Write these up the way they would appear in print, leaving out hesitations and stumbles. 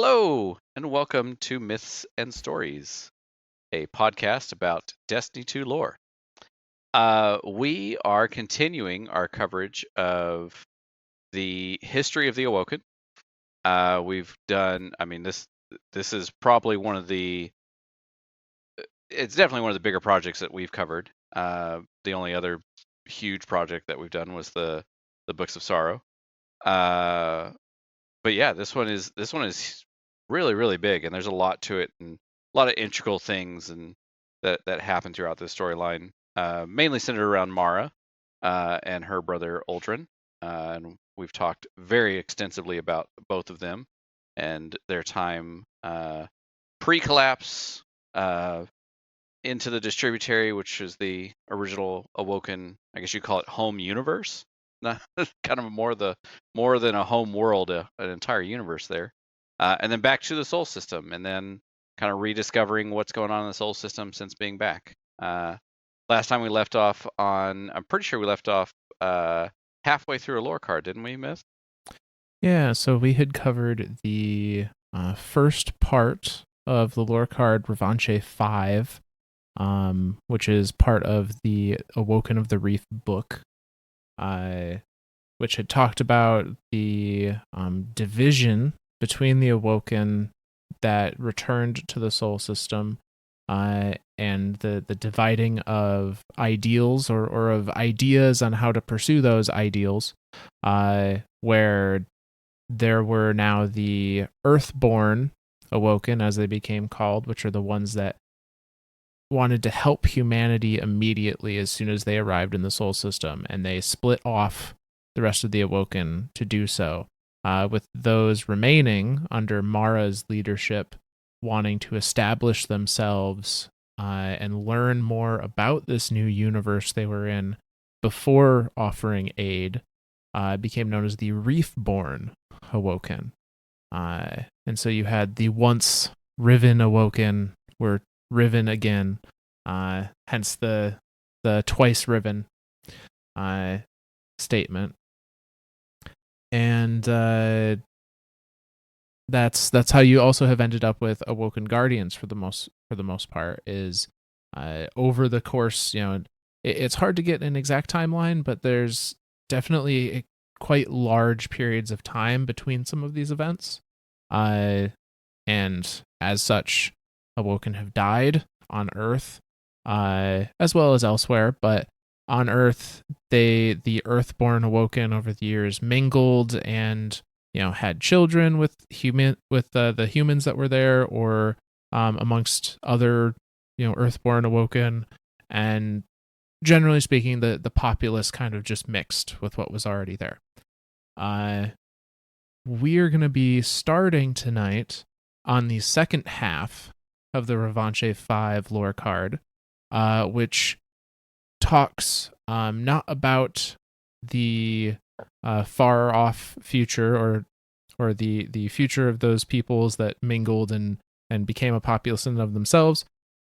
Hello, and welcome to Myths and Stories, a podcast about Destiny 2 lore. We are continuing our coverage of the history of the Awoken. We've done, this is probably it's definitely one of the bigger projects that we've covered. The only other huge project that we've done was the Books of Sorrow. But yeah, this one is really really big, and there's a lot to it, and a lot of integral things and that happen throughout the storyline. Mainly centered around Mara and her brother Uldren, and we've talked very extensively about both of them and their time pre-collapse into the distributary, which is the original Awoken. I guess you call it home universe. Not kind of more than a home world, an entire universe there, and then back to the Soul System, and then kind of rediscovering what's going on in the Soul System since being back. Last time we left off on, I'm pretty sure we left off halfway through a lore card, didn't we, Myth? Yeah, so we had covered the first part of the lore card Revanche 5, which is part of the Awoken of the Reef book, which had talked about the division between the Awoken that returned to the Soul System, and the dividing of ideals or of ideas on how to pursue those ideals, where there were now the Earthborn Awoken, as they became called, which are the ones that wanted to help humanity immediately as soon as they arrived in the Soul System, and they split off the rest of the Awoken to do so, with those remaining under Mara's leadership wanting to establish themselves and learn more about this new universe they were in before offering aid. Became known as the Reefborn Awoken. And so you had the once Riven Awoken were Riven again, hence the twice Riven statement. And that's how you also have ended up with Awoken Guardians for the most part. Is over the course, it's hard to get an exact timeline, but there's definitely quite large periods of time between some of these events. And as such, Awoken have died on Earth, as well as elsewhere. But on Earth, the Earthborn Awoken over the years mingled and had children with the humans that were there, or amongst other Earthborn Awoken, and generally speaking, the populace kind of just mixed with what was already there. We're going to be starting tonight on the second half of the Revanche 5 lore card, which talks not about the far off future or the future of those peoples that mingled and became a populace in and of themselves.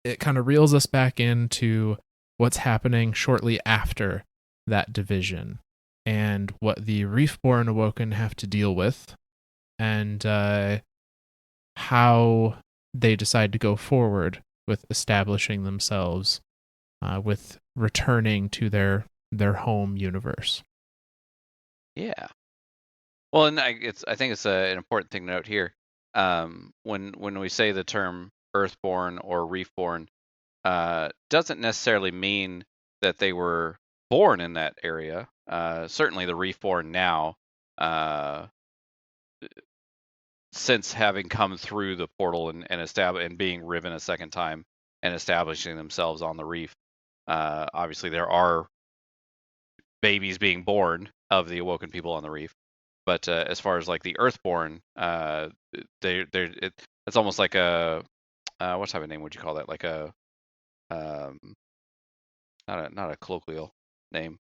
It kind of reels us back into what's happening shortly after that division and what the Reefborn Awoken have to deal with, and how they decide to go forward with establishing themselves, with returning to their home universe. Yeah. Well, and I think it's an important thing to note here. When we say the term Earthborn or Reefborn, doesn't necessarily mean that they were born in that area. Certainly, the Reefborn now, since having come through the portal and being Riven a second time and establishing themselves on the reef, obviously there are babies being born of the Awoken people on the reef. But as far as like the Earthborn, it's almost like a what type of name would you call that? Like a not a colloquial name.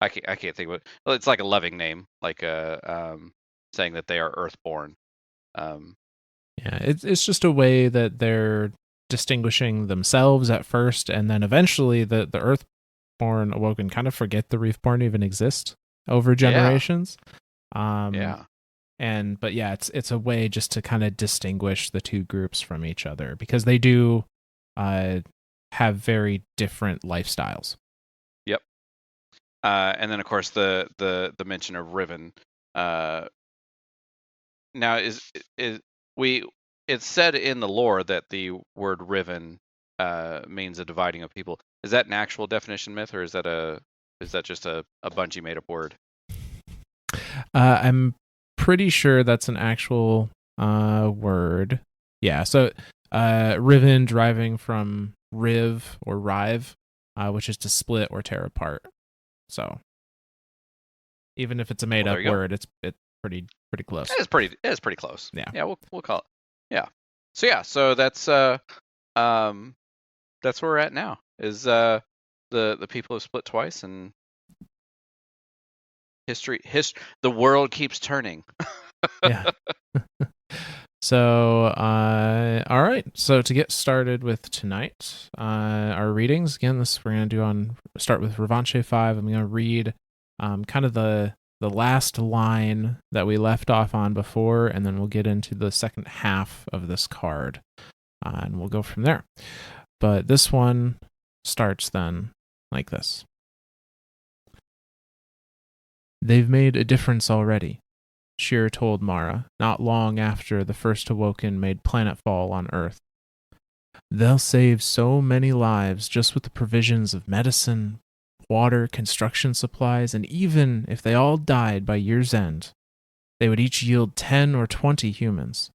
I can't think of it. Well, it's like a loving name, like saying that they are Earthborn. Yeah, it's just a way that they're distinguishing themselves at first, and then eventually the Earthborn Awoken kind of forget the Reefborn even exist over generations. Yeah. But yeah, it's a way just to kind of distinguish the two groups from each other, because they do have very different lifestyles. Yep. And then of course the mention of Riven. Now is we it's said in the lore that the word Riven means a dividing of people. Is that an actual definition myth, or is that just a Bungie made up word? I'm pretty sure that's an actual word. Yeah, so Riven deriving from Riv or Rive, which is to split or tear apart. So even if it's a made up word, it's pretty close. It's pretty close. Yeah. Yeah, we'll call it. Yeah. So that's where we're at now. Is the people have split twice, and the world keeps turning. Yeah. So, all right. So to get started with tonight, our readings again. We're gonna start with Pt.5. I'm gonna read kind of the last line that we left off on before, and then we'll get into the second half of this card, and we'll go from there. But this one starts then like this. They've made a difference already, Sheer told Mara, not long after the first Awoken made planetfall on Earth. They'll save so many lives just with the provisions of medicine, water, construction supplies, and even if they all died by year's end, they would each yield 10 or 20 humans.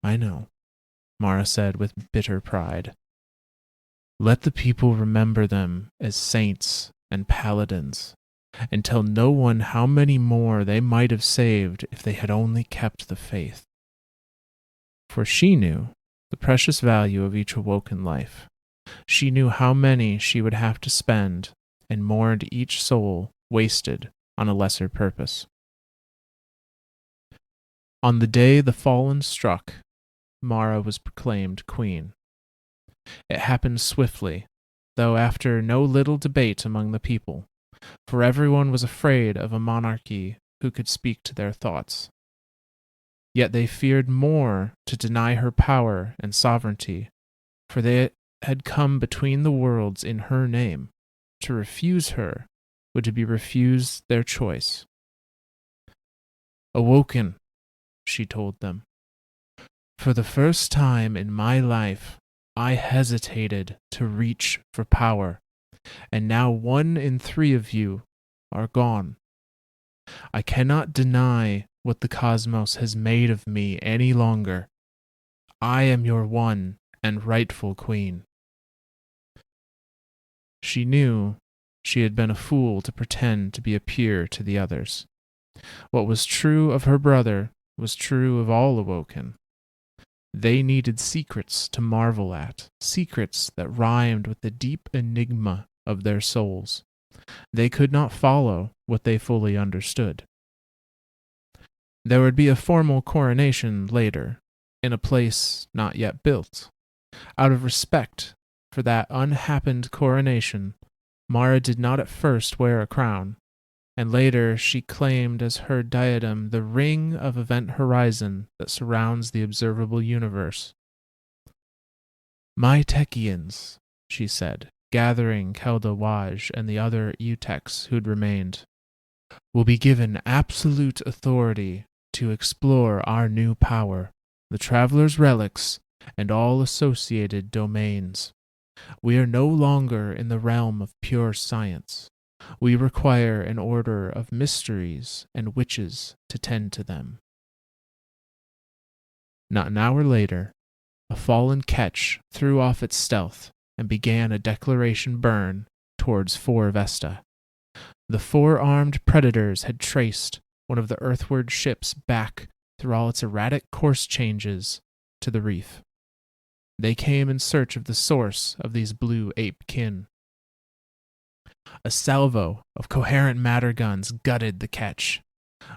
I know, Mara said with bitter pride. Let the people remember them as saints and paladins, and tell no one how many more they might have saved if they had only kept the faith. For she knew the precious value of each Awoken life. She knew how many she would have to spend, and mourned each soul wasted on a lesser purpose. On the day the fallen struck, Mara was proclaimed queen. It happened swiftly, though after no little debate among the people, for everyone was afraid of a monarchy who could speak to their thoughts. Yet they feared more to deny her power and sovereignty, for they had come between the worlds in her name. To refuse her would be refused their choice. Awoken, she told them. For the first time in my life, I hesitated to reach for power, and now 1 in 3 of you are gone. I cannot deny what the cosmos has made of me any longer. I am your one and rightful queen. She knew she had been a fool to pretend to be a peer to the others. What was true of her brother was true of all Awoken. They needed secrets to marvel at, secrets that rhymed with the deep enigma of their souls. They could not follow what they fully understood. There would be a formal coronation later, in a place not yet built. Out of respect for that unhappened coronation, Mara did not at first wear a crown, and later she claimed as her diadem the ring of event horizon that surrounds the observable universe. My Techians, she said, gathering Kelda Waj and the other Uteks who'd remained, will be given absolute authority to explore our new power, the Traveler's relics, and all associated domains. We are no longer in the realm of pure science. We require an order of mysteries and witches to tend to them. Not an hour later, a fallen ketch threw off its stealth and began a declaration burn towards For Vesta. The 4-armed predators had traced one of the earthward ships back through all its erratic course changes to the reef. They came in search of the source of these blue ape kin. A salvo of coherent matter guns gutted the ketch.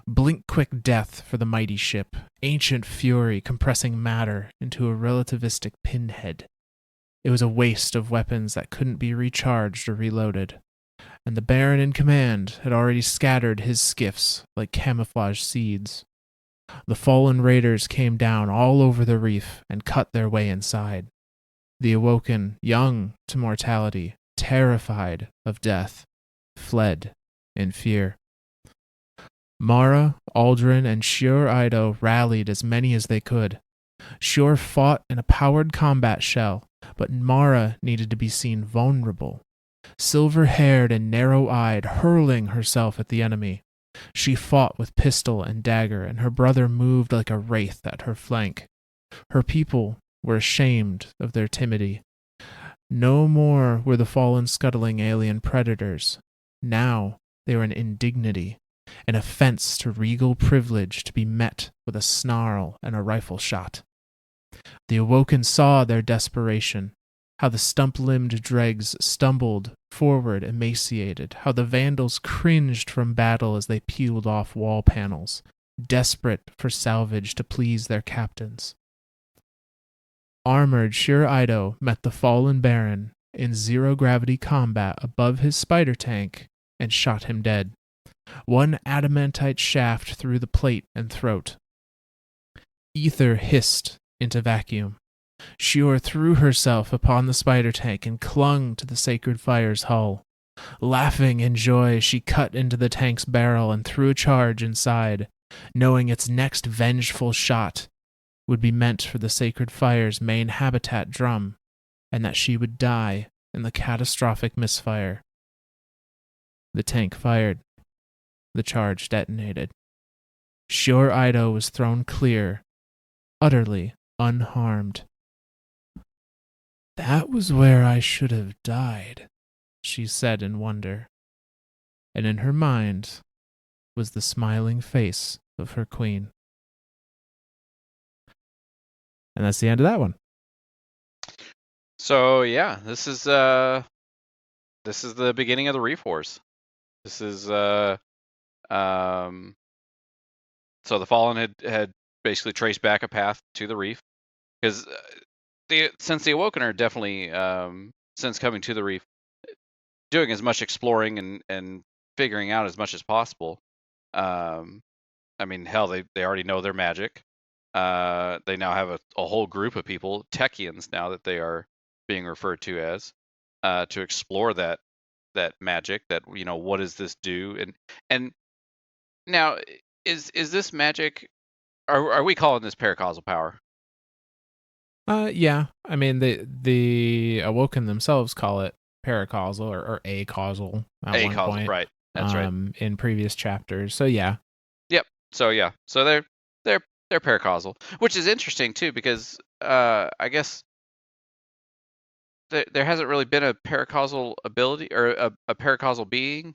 Blink-quick death for the mighty ship, ancient fury compressing matter into a relativistic pinhead. It was a waste of weapons that couldn't be recharged or reloaded, and the Baron in command had already scattered his skiffs like camouflage seeds. The fallen raiders came down all over the reef and cut their way inside. The Awoken, young to mortality, terrified of death, fled in fear. Mara, Aldrin, and Shior Ido rallied as many as they could. Shior fought in a powered combat shell, but Mara needed to be seen vulnerable. Silver-haired and narrow-eyed, hurling herself at the enemy. She fought with pistol and dagger, and her brother moved like a wraith at her flank. Her people were ashamed of their timidity. No more were the fallen scuttling alien predators. Now they were an indignity, an offense to regal privilege to be met with a snarl and a rifle shot. The Awoken saw their desperation, how the stump-limbed dregs stumbled forward emaciated, how the Vandals cringed from battle as they peeled off wall panels, desperate for salvage to please their captains. Armored Shior Ido met the fallen Baron in zero-gravity combat above his spider tank and shot him dead. One adamantite shaft through the plate and throat. Ether hissed into vacuum. Shior threw herself upon the spider tank and clung to the sacred fire's hull. Laughing in joy, she cut into the tank's barrel and threw a charge inside, knowing its next vengeful shot would be meant for the sacred fire's main habitat drum, and that she would die in the catastrophic misfire. The tank fired. The charge detonated. Shior Ido was thrown clear, utterly unharmed. "That was where I should have died," she said in wonder. And in her mind was the smiling face of her queen. And that's the end of that one. So yeah, this is the beginning of the Reef Wars. This is so the Fallen had basically traced back a path to the reef, because since the Awoken are definitely since coming to the reef, doing as much exploring and figuring out as much as possible. I mean, hell, they already know their magic. They now have a whole group of people, Techians now, that they are being referred to as, to explore that magic. That, you know, what does this do? And now is this magic? Are we calling this paracausal power? Yeah. I mean, the Awoken themselves call it paracausal or acausal at one Acausal, point. right? That's right. In previous chapters. So yeah. Yep. So yeah. So they're paracausal, which is interesting too, because I guess there hasn't really been a paracausal ability or a paracausal being,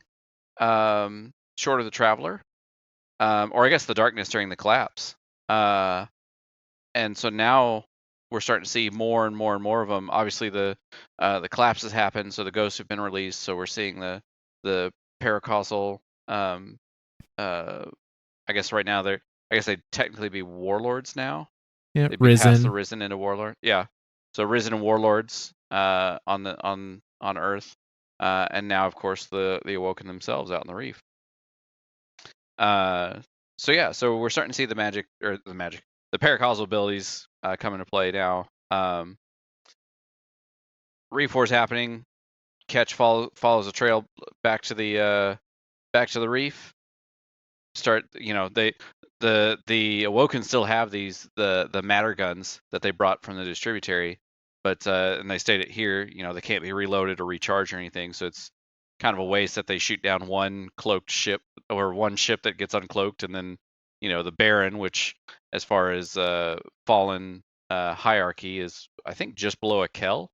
short of the Traveler, or I guess the Darkness during the collapse. And so now we're starting to see more and more and more of them. Obviously, the collapse has happened, so the ghosts have been released. So we're seeing the paracausal. I guess right now I guess they'd technically be warlords now. Yeah, They'd be past the Risen. Risen into warlord. Yeah. So Risen and warlords on Earth, and now of course the Awoken themselves out in the reef. So yeah, so we're starting to see the paracausal abilities come into play now. Reef War's happening. Ketch follows a trail back to the reef. Start, you know, the Awoken still have the matter guns that they brought from the distributary, but and they stated here, you know, they can't be reloaded or recharged or anything, so it's kind of a waste that they shoot down one cloaked ship or one ship that gets uncloaked, and then, you know, the Baron, which as far as Fallen hierarchy is, I think, just below a Kell.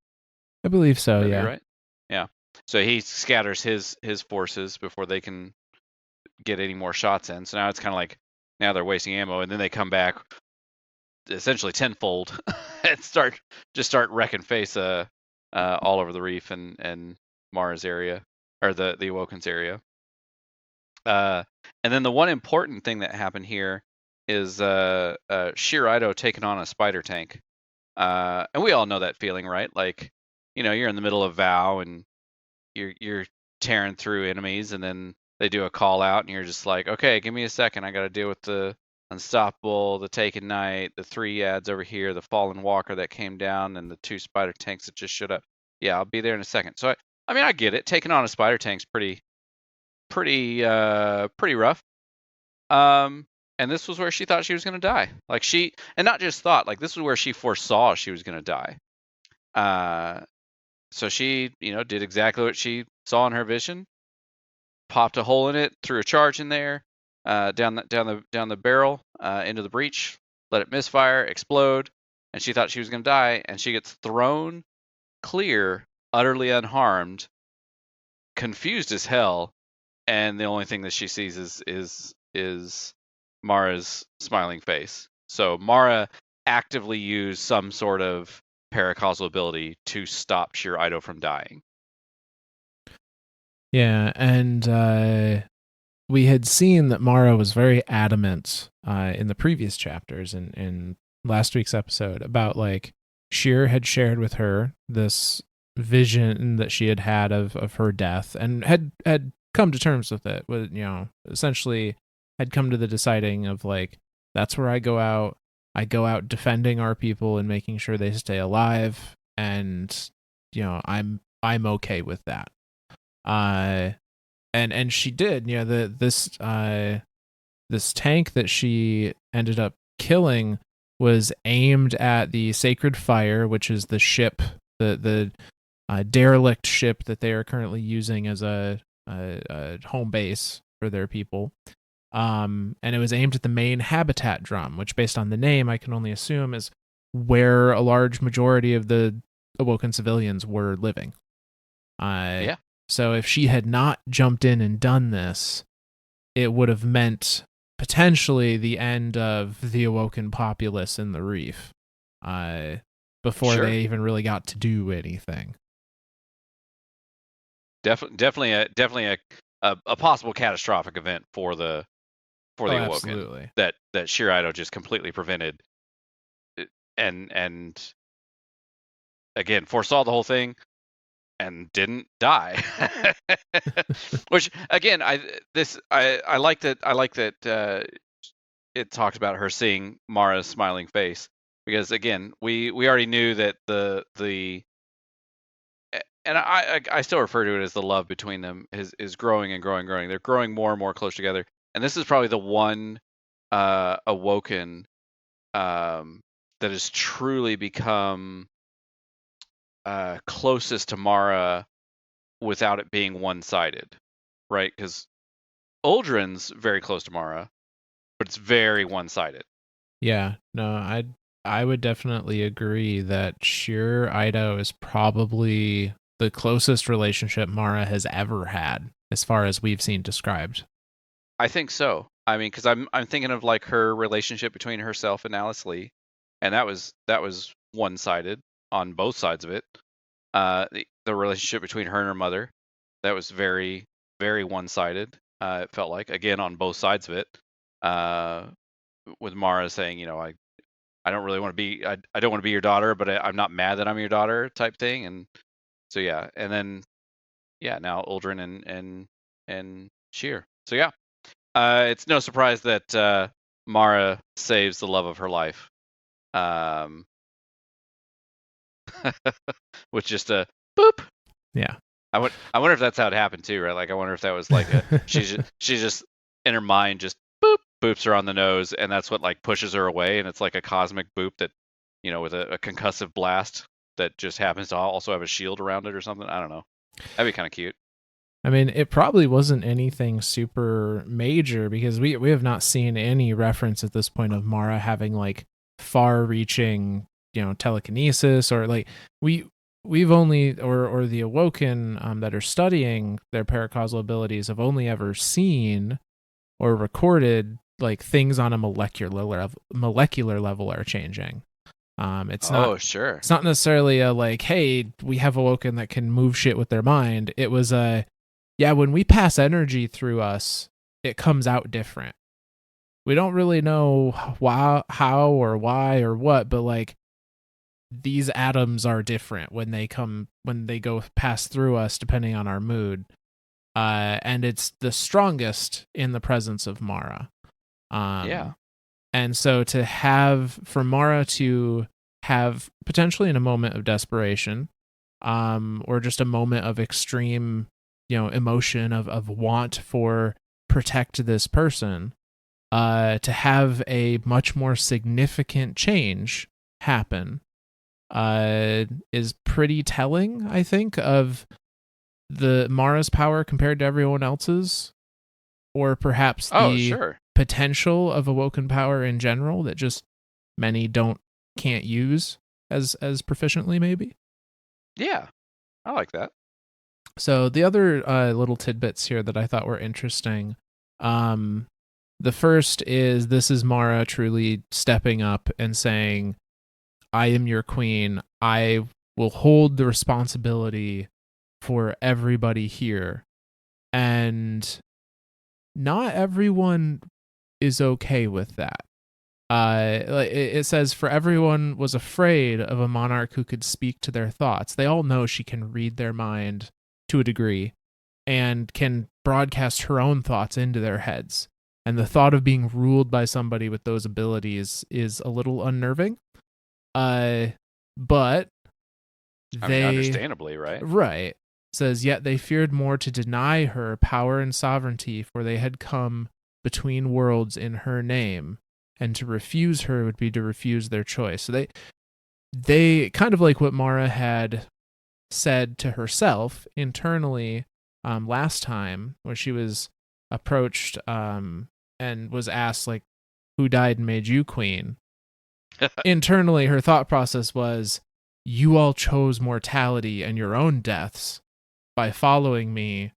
I believe so. That'd Yeah. be right. Yeah. So he scatters his forces before they can get any more shots in. So now it's kind of like, now they're wasting ammo, and then they come back essentially tenfold and start wrecking face all over the reef and Mara's area, or the Awoken's area. And then the one important thing that happened here is Shior Ido taking on a spider tank. And we all know that feeling, right? Like, you know, you're in the middle of Vow and you're tearing through enemies, and then they do a call out, and you're just like, okay, give me a second. I got to deal with the Unstoppable, the Taken Knight, the 3 ads over here, the Fallen Walker that came down, and the 2 spider tanks that just showed up. Yeah, I'll be there in a second. So I mean, I get it. Taking on a spider tank's pretty rough. And this was where she thought she was gonna die. Like and not just thought, like this was where she foresaw she was gonna die. So she, did exactly what she saw in her vision. Popped a hole in it, threw a charge in there, down the barrel, into the breach, let it misfire, explode, and she thought she was gonna die, and she gets thrown clear, utterly unharmed, confused as hell, and the only thing that she sees is Mara's smiling face. So Mara actively used some sort of paracausal ability to stop Shiraido from dying. Yeah, and we had seen that Mara was very adamant in the previous chapters in last week's episode about like Shir had shared with her this vision that she had of her death and had come to terms with it. With essentially had come to the deciding of like, that's where I go out. I go out defending our people and making sure they stay alive, and I'm okay with that. And she did. This tank that she ended up killing was aimed at the Sacred Fire, which is the ship, the derelict ship that they are currently using as a home base for their people. And it was aimed at the main habitat drum, which, based on the name, I can only assume is where a large majority of the Awoken civilians were living. Yeah. So if she had not jumped in and done this, it would have meant potentially the end of the Awoken populace in the Reef, before they even really got to do anything. Definitely a possible catastrophic event for the Awoken. Absolutely. That Shiraido just completely prevented, and again foresaw the whole thing and didn't die. Which again, I like that it talked about her seeing Mara's smiling face, because again, we already knew that and I still refer to it as the love between them is growing and growing and growing. They're growing more and more close together. And this is probably the one Awoken that has truly become closest to Mara without it being one-sided, right? Because Uldren's very close to Mara, but it's very one-sided. Yeah, no, I would definitely agree that Shiraido is probably the closest relationship Mara has ever had, as far as we've seen described. I think so. I mean, because I'm thinking of like her relationship between herself and Alice Lee, and that was one-sided on both sides of it. The relationship between her and her mother, that was very, very one-sided. It felt like, again, on both sides of it. With Mara saying, I don't really want to be, I don't want to be your daughter, but I'm not mad that I'm your daughter, type thing. And so yeah, and then now Uldren and Sheer. So yeah, it's no surprise that Mara saves the love of her life, with just a boop. Yeah. I wonder if that's how it happened too, right? Like I wonder if that was like she's just in her mind just boops her on the nose, and that's what like pushes her away, and it's like a cosmic boop that, with a concussive blast that just happens to also have a shield around it or something. I don't know. That'd be kind of cute. I mean, it probably wasn't anything super major, because we have not seen any reference at this point of Mara having like far-reaching, telekinesis, or like we've only, or the Awoken that are studying their paracausal abilities have only ever seen or recorded like things on a molecular level are changing. It's not. Sure. It's not necessarily a like, hey, we have Awoken that can move shit with their mind. It was when we pass energy through us, it comes out different. We don't really know how or why or what, but like these atoms are different when they go pass through us, depending on our mood. and it's the strongest in the presence of Mara. Yeah. And so for Mara to have potentially in a moment of desperation, or just a moment of extreme, emotion of want for protect this person, to have a much more significant change happen, is pretty telling, I think, of the Mara's power compared to everyone else's, or perhaps Oh, the sure. potential of Awoken power in general that just many can't use as proficiently, maybe. Yeah, I like that. So the other little tidbits here that I thought were interesting, the first is this is Mara truly stepping up and saying, I am your queen. I will hold the responsibility for everybody here. And not everyone is okay with that. It says, for everyone was afraid of a monarch who could speak to their thoughts. They all know she can read their mind to a degree and can broadcast her own thoughts into their heads. And the thought of being ruled by somebody with those abilities is a little unnerving. But understandably, right? Right. Says, yet they feared more to deny her power and sovereignty, for they had come between worlds in her name, and to refuse her would be to refuse their choice. So they kind of like what Mara had said to herself internally last time, where she was approached and was asked, like, who died and made you queen? Internally, her thought process was, you all chose mortality and your own deaths. By following me,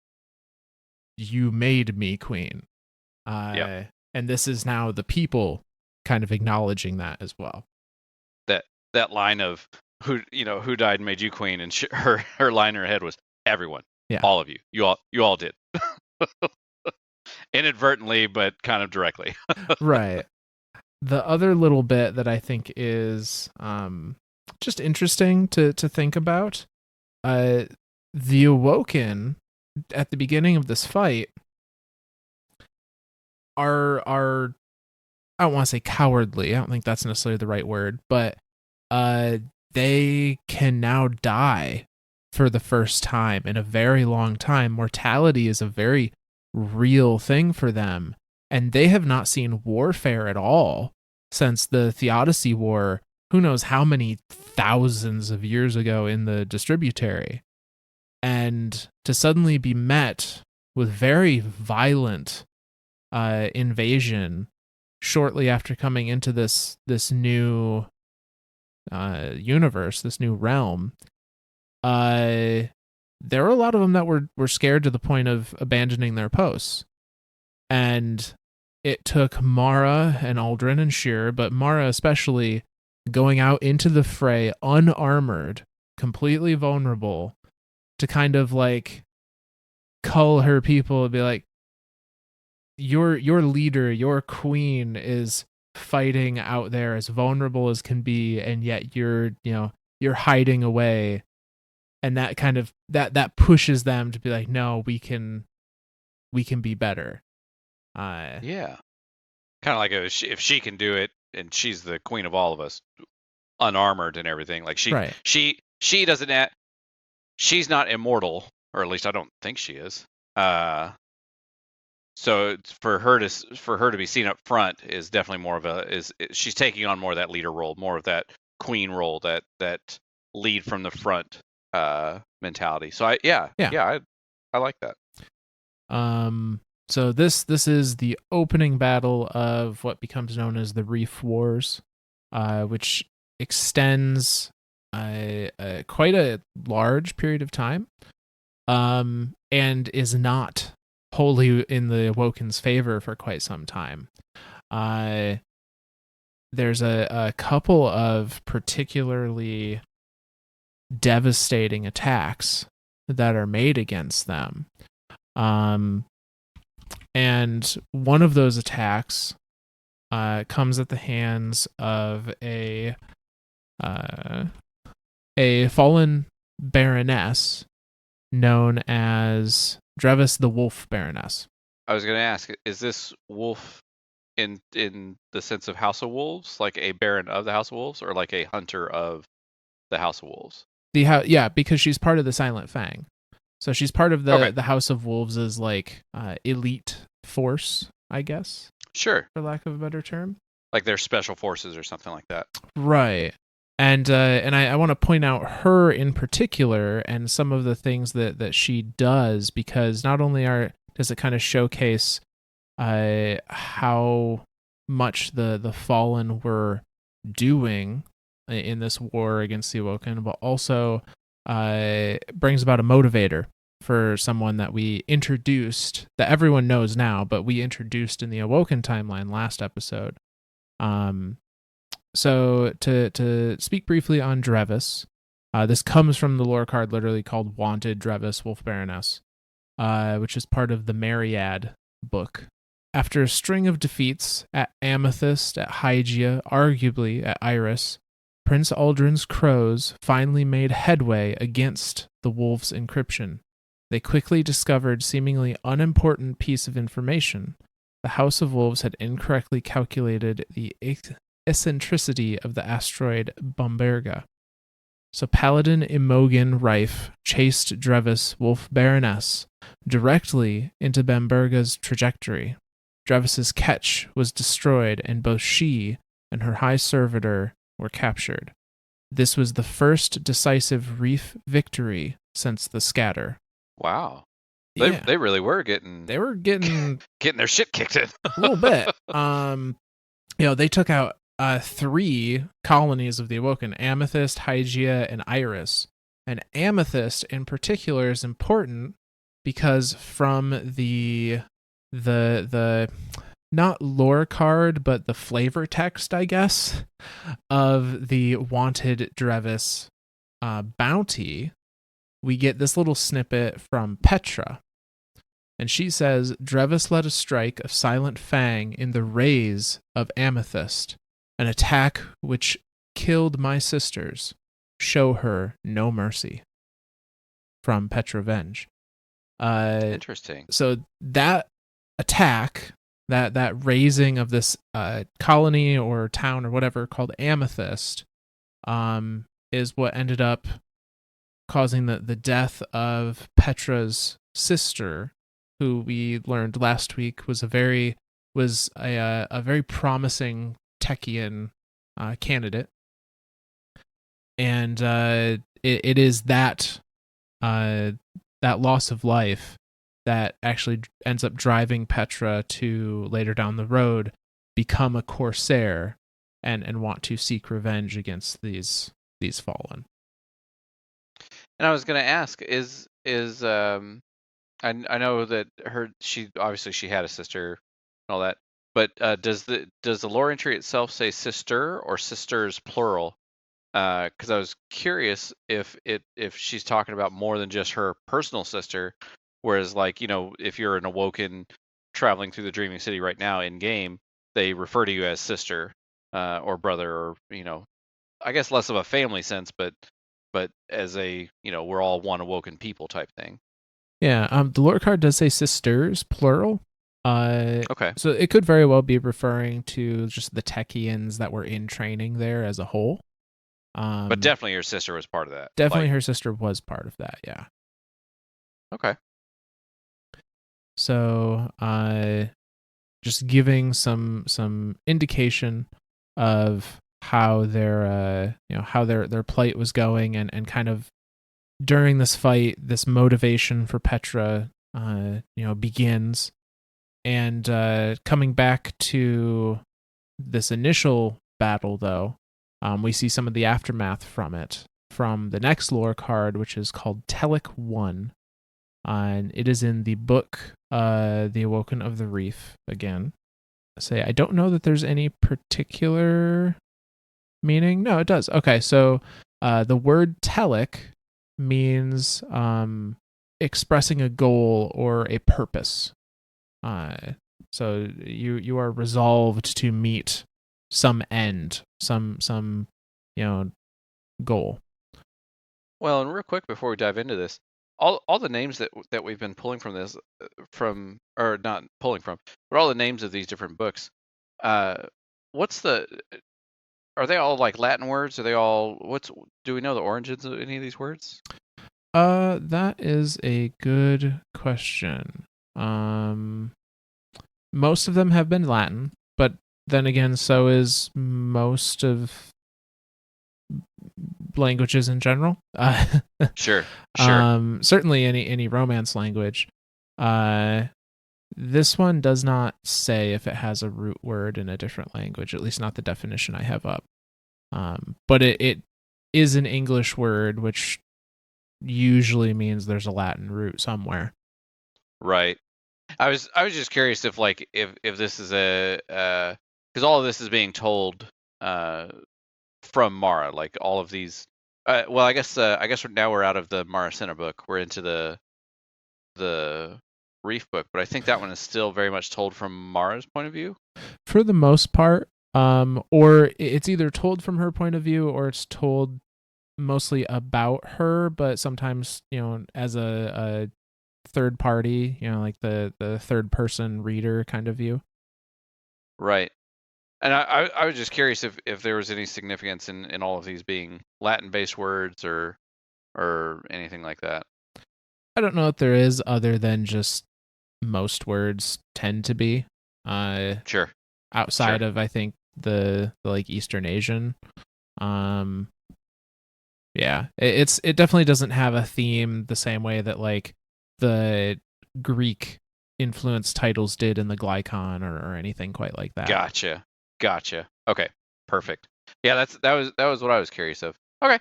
you made me queen. And this is now the people kind of acknowledging that as well. That line of who died and made you queen, and her line in her head was everyone, all of you, you all did, inadvertently, but kind of directly. Right. The other little bit that I think is just interesting to think about, the Awoken at the beginning of this fight are I don't want to say cowardly. I don't think that's necessarily the right word, but they can now die for the first time in a very long time. Mortality is a very real thing for them, and they have not seen warfare at all since the Theodicy War, who knows how many thousands of years ago in the Distributary. And to suddenly be met with very violent invasion shortly after coming into this new universe, this new realm, there were a lot of them that were scared to the point of abandoning their posts. And it took Mara and Aldrin and Sheer, but Mara especially, going out into the fray unarmored, completely vulnerable, to kind of like cull her people and be like, your leader, your queen is fighting out there as vulnerable as can be, and yet you're hiding away. And that kind of that pushes them to be like, no, we can be better. Yeah, kind of like if she can do it, and she's the queen of all of us, unarmored and everything. Like she doesn't. She's not immortal, or at least I don't think she is. So for her to be seen up front is definitely more of she's taking on more of that leader role, more of that queen role, that lead from the front mentality. So I like that. So this is the opening battle of what becomes known as the Reef Wars, which extends quite a large period of time, and is not wholly in the Awoken's favor for quite some time. There's a couple of particularly devastating attacks that are made against them. And one of those attacks comes at the hands of a fallen baroness known as Drevis the Wolf Baroness. I was going to ask, is this wolf in the sense of House of Wolves, like a baron of the House of Wolves, or like a hunter of the House of Wolves? Yeah, because she's part of the Silent Fang. So she's part of Okay. the House of Wolves' like elite force, I guess, Sure. for lack of a better term. Like their special forces or something like that. Right. And I want to point out her in particular and some of the things that she does, because not only does it kind of showcase how much the Fallen were doing in this war against the Awoken, but also brings about a motivator for someone that we introduced, that everyone knows now, but we introduced in the Awoken timeline last episode. So to speak briefly on Drevis, this comes from the lore card literally called Wanted Drevis Wolf Baroness, which is part of the Myriad book. After a string of defeats at Amethyst, at Hygia, arguably at Iris, Prince Aldrin's crows finally made headway against the wolves' encryption. They quickly discovered seemingly unimportant piece of information. The House of Wolves had incorrectly calculated the eccentricity of the asteroid Bomberga. So Paladin Imogen Rife chased Drevis Wolf Baroness directly into Bamberga's trajectory. Drevis's ketch was destroyed, and both she and her high servitor were captured. This was the first decisive Reef victory since the scatter. Wow. Yeah. They really were getting getting their shit kicked in. a little bit. They took out 3 colonies of the Awoken: Amethyst, Hygia, and Iris. And Amethyst in particular is important because from the not lore card, but the flavor text, I guess, of the Wanted Drevis bounty, we get this little snippet from Petra. And she says, Drevis led a strike of Silent Fang in the rays of Amethyst, an attack which killed my sisters. Show her no mercy. From Petra Venge. Interesting. So that attack, that raising of this colony or town or whatever called Amethyst, is what ended up causing the death of Petra's sister, who we learned last week was a very promising Techian candidate, and it is that loss of life that actually ends up driving Petra to later down the road become a corsair and want to seek revenge against these fallen. And I was going to ask, is I know that she had a sister and all that, but does the lore entry itself say sister or sisters plural? Because I was curious if she's talking about more than just her personal sister, whereas if you're an Awoken traveling through the Dreaming City right now in game, they refer to you as sister or brother, or I guess less of a family sense, but as a we're all one Awoken people type thing. Yeah, the lore card does say sisters plural. Okay. So it could very well be referring to just the Techians that were in training there as a whole. But definitely your sister was part of that. Definitely her sister was part of that, yeah. Okay. So just giving some indication of how their plight was going, and kind of during this fight, this motivation for Petra begins. And coming back to this initial battle, though, we see some of the aftermath from it from the next lore card, which is called Telic 1. And it is in the book, The Awoken of the Reef, again. I don't know that there's any particular meaning. No, it does. Okay, so the word Telic means expressing a goal or a purpose. So you are resolved to meet some end, some goal. Well, and real quick before we dive into this, all the names that we've been pulling from this, or not pulling from, but all the names of these different books. Uh, what's the? Are they all like Latin words? Are they all? Do we know the origins of any of these words? That is a good question. Most of them have been Latin, but then again, so is most of languages in general. Sure. Certainly any Romance language. This one does not say if it has a root word in a different language, at least not the definition I have up. But it is an English word, which usually means there's a Latin root somewhere. Right. I was just curious if this is because all of this is being told from Mara, like all of these. Well, I guess now we're out of the Maracina book. We're into the Reef book, but I think that one is still very much told from Mara's point of view. For the most part, or it's either told from her point of view or it's told mostly about her, but sometimes, as a third party, like the third person reader kind of view. Right. And I was just curious if there was any significance in all of these being Latin based words or anything like that. I don't know if there is, other than just most words tend to be. Sure. Outside of, I think, the like Eastern Asian. Yeah, it definitely doesn't have a theme the same way that like the Greek influenced titles did in the Glykon or anything quite like that. Gotcha. Okay, perfect. Yeah, that was what I was curious of. Okay.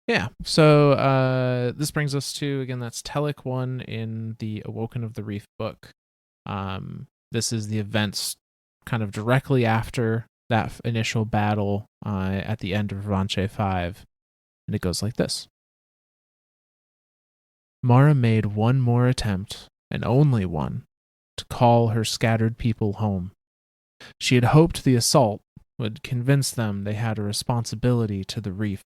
Yeah, so this brings us to, again, that's Telic 1 in the Awoken of the Reef book. This is the events kind of directly after that initial battle at the end of Pt.5, and it goes like this. Mara made one more attempt, and only one, to call her scattered people home. She had hoped the assault would convince them they had a responsibility to the reef,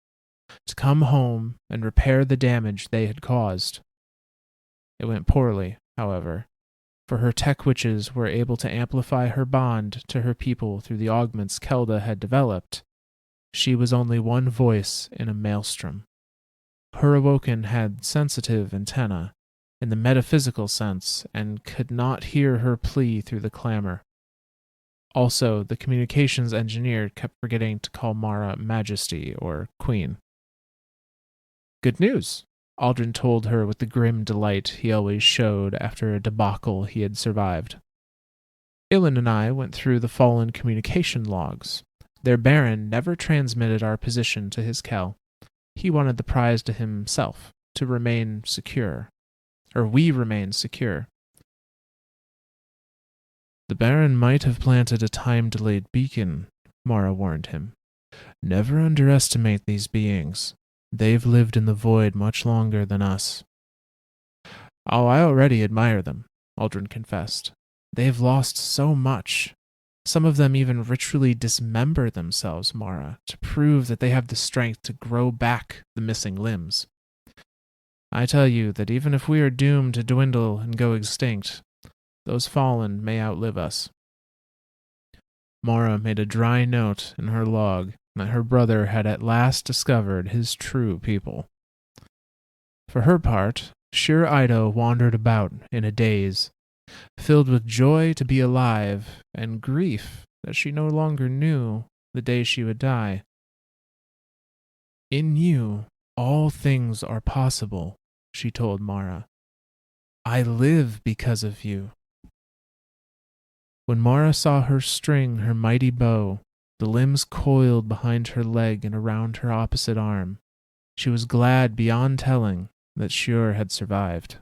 to come home and repair the damage they had caused. It went poorly, however, for her tech witches were able to amplify her bond to her people through the augments Kelda had developed. She was only one voice in a maelstrom. Her Awoken had sensitive antennae, in the metaphysical sense, and could not hear her plea through the clamor. Also, the communications engineer kept forgetting to call Mara Majesty or Queen. Good news, Aldrin told her with the grim delight he always showed after a debacle he had survived. Ilan and I went through the fallen communication logs. Their Baron never transmitted our position to his Kel. He wanted the prize to himself, to remain secure. Or we remain secure. The Baron might have planted a time-delayed beacon, Mara warned him. Never underestimate these beings. They've lived in the void much longer than us. Oh, I already admire them, Aldrin confessed. They've lost so much. Some of them even ritually dismember themselves, Mara, to prove that they have the strength to grow back the missing limbs. I tell you that even if we are doomed to dwindle and go extinct, those fallen may outlive us. Mara made a dry note in her log that her brother had at last discovered his true people. For her part, Shir Ido wandered about in a daze, filled with joy to be alive and grief that she no longer knew the day she would die. In you, all things are possible, she told Mara. I live because of you. When Mara saw her string her mighty bow, the limbs coiled behind her leg and around her opposite arm, she was glad beyond telling that Shur had survived.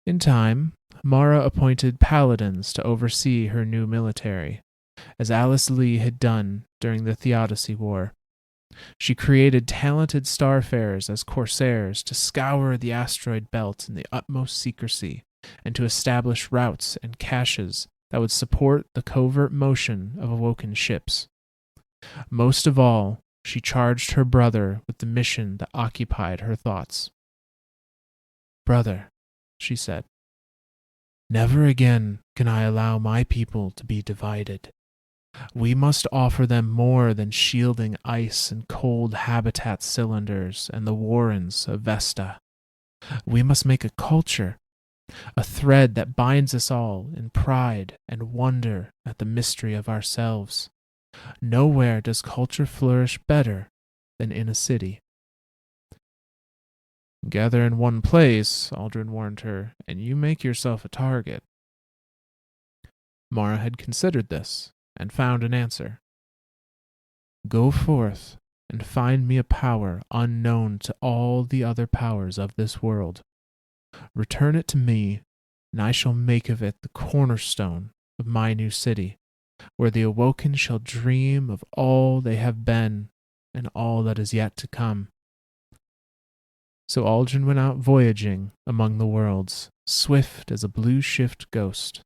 In time, Mara appointed paladins to oversee her new military, as Alice Lee had done during the Theodicy War. She created talented starfarers as corsairs to scour the asteroid belt in the utmost secrecy and to establish routes and caches that would support the covert motion of Awoken ships. Most of all, she charged her brother with the mission that occupied her thoughts. Brother, she said, never again can I allow my people to be divided. We must offer them more than shielding ice and cold habitat cylinders and the warrens of Vesta. We must make a culture, a thread that binds us all in pride and wonder at the mystery of ourselves. Nowhere does culture flourish better than in a city. Gather in one place, Aldrin warned her, and you make yourself a target. Mara had considered this and found an answer. Go forth and find me a power unknown to all the other powers of this world. Return it to me, and I shall make of it the cornerstone of my new city, where the Awoken shall dream of all they have been and all that is yet to come. So Aldrin went out voyaging among the worlds, swift as a blue-shift ghost.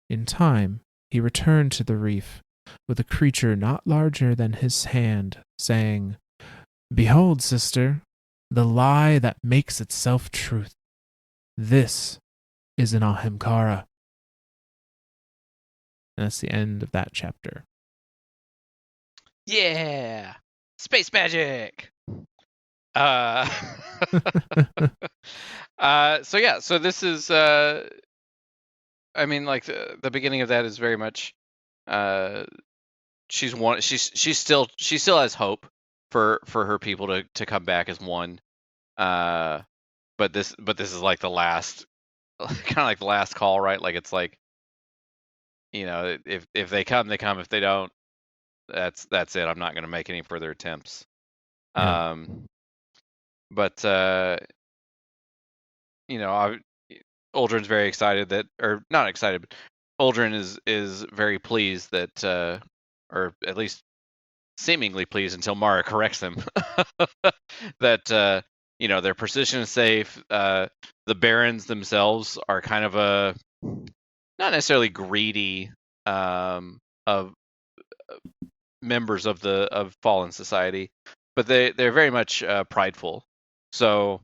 In time, he returned to the reef with a creature not larger than his hand, saying, Behold, sister, the lie that makes itself truth. This is an Ahamkara. And that's the end of that chapter. Yeah, space magic. So so this is I mean, like the beginning of that is very much she still has hope for her people to come back as one. But this is like the last kind of like the last call, right? Like it's like, you know, if they come, they come. If they don't, that's it. I'm not going to make any further attempts. Yeah. But you know, Uldren's very excited that, or not excited, but Uldren is very pleased that, or at least seemingly pleased until Mara corrects them, that you know, their position is safe. The barons themselves are kind of a not necessarily greedy of members of fallen society, but they're very much prideful. So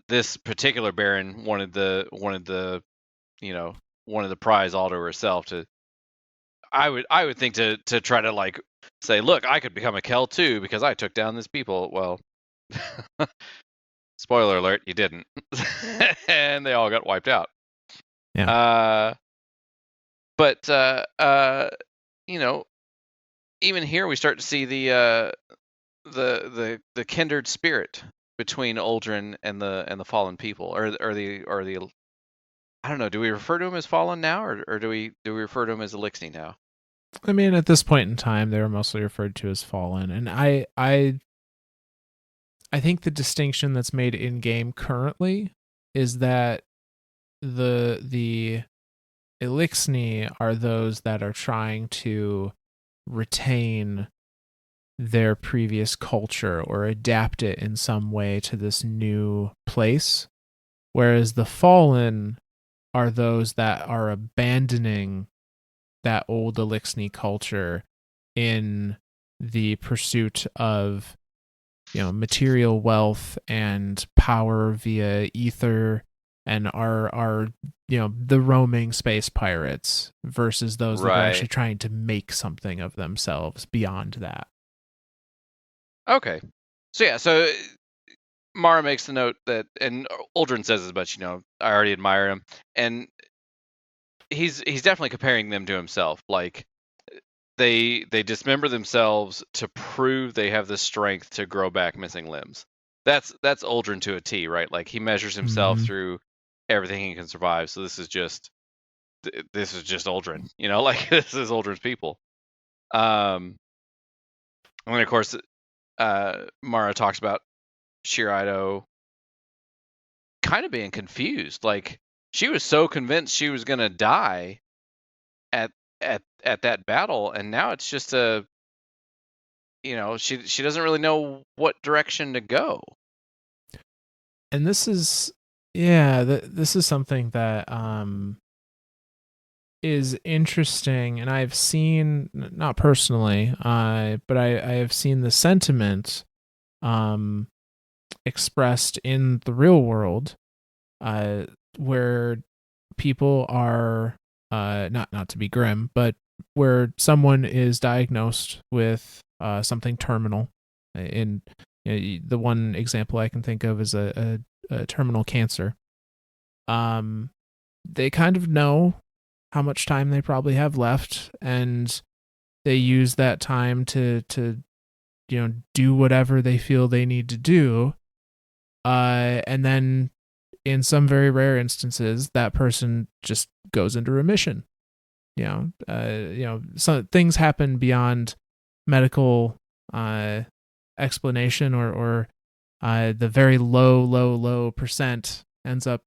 this particular baron wanted the you know, wanted the prize all to herself. To I would think to try to like say, look, I could become a Kel too because I took down this people. Well, spoiler alert, you didn't, and they all got wiped out. Yeah. But you know, even here we start to see the kindred spirit between Uldren and the fallen people, or the I don't know. Do we refer to him as fallen now, or do we refer to him as Elixni now? I mean, at this point in time, they were mostly referred to as fallen, and I think the distinction that's made in game currently is that the Elixni are those that are trying to retain their previous culture or adapt it in some way to this new place, whereas the fallen are those that are abandoning that old Elixni culture in the pursuit of, you know, material wealth and power via ether, and are you know, the roaming space pirates versus those that are actually trying to make something of themselves beyond that. Okay. So yeah, so Mara makes the note that, and Uldren says as much, you know, I already admire him, and he's definitely comparing them to himself. Like they dismember themselves to prove they have the strength to grow back missing limbs. That's Uldren to a T, right? Like he measures himself through everything he can survive. So this is just Uldren, you know, like this is Uldren's people. And then of course, Mara talks about Shiraido kind of being confused. Like she was so convinced she was gonna die at that battle, and now it's just a, you know, she doesn't really know what direction to go. And this is, yeah, this is something that is interesting, and I've seen, not personally, but I have seen the sentiment expressed in the real world, where people are not to be grim, but where someone is diagnosed with something terminal. In the one example I can think of is a terminal cancer. They kind of know how much time they probably have left, and they use that time to do whatever they feel they need to do. And then in some very rare instances, that person just goes into remission. Some things happen beyond medical explanation, or the very low percent ends up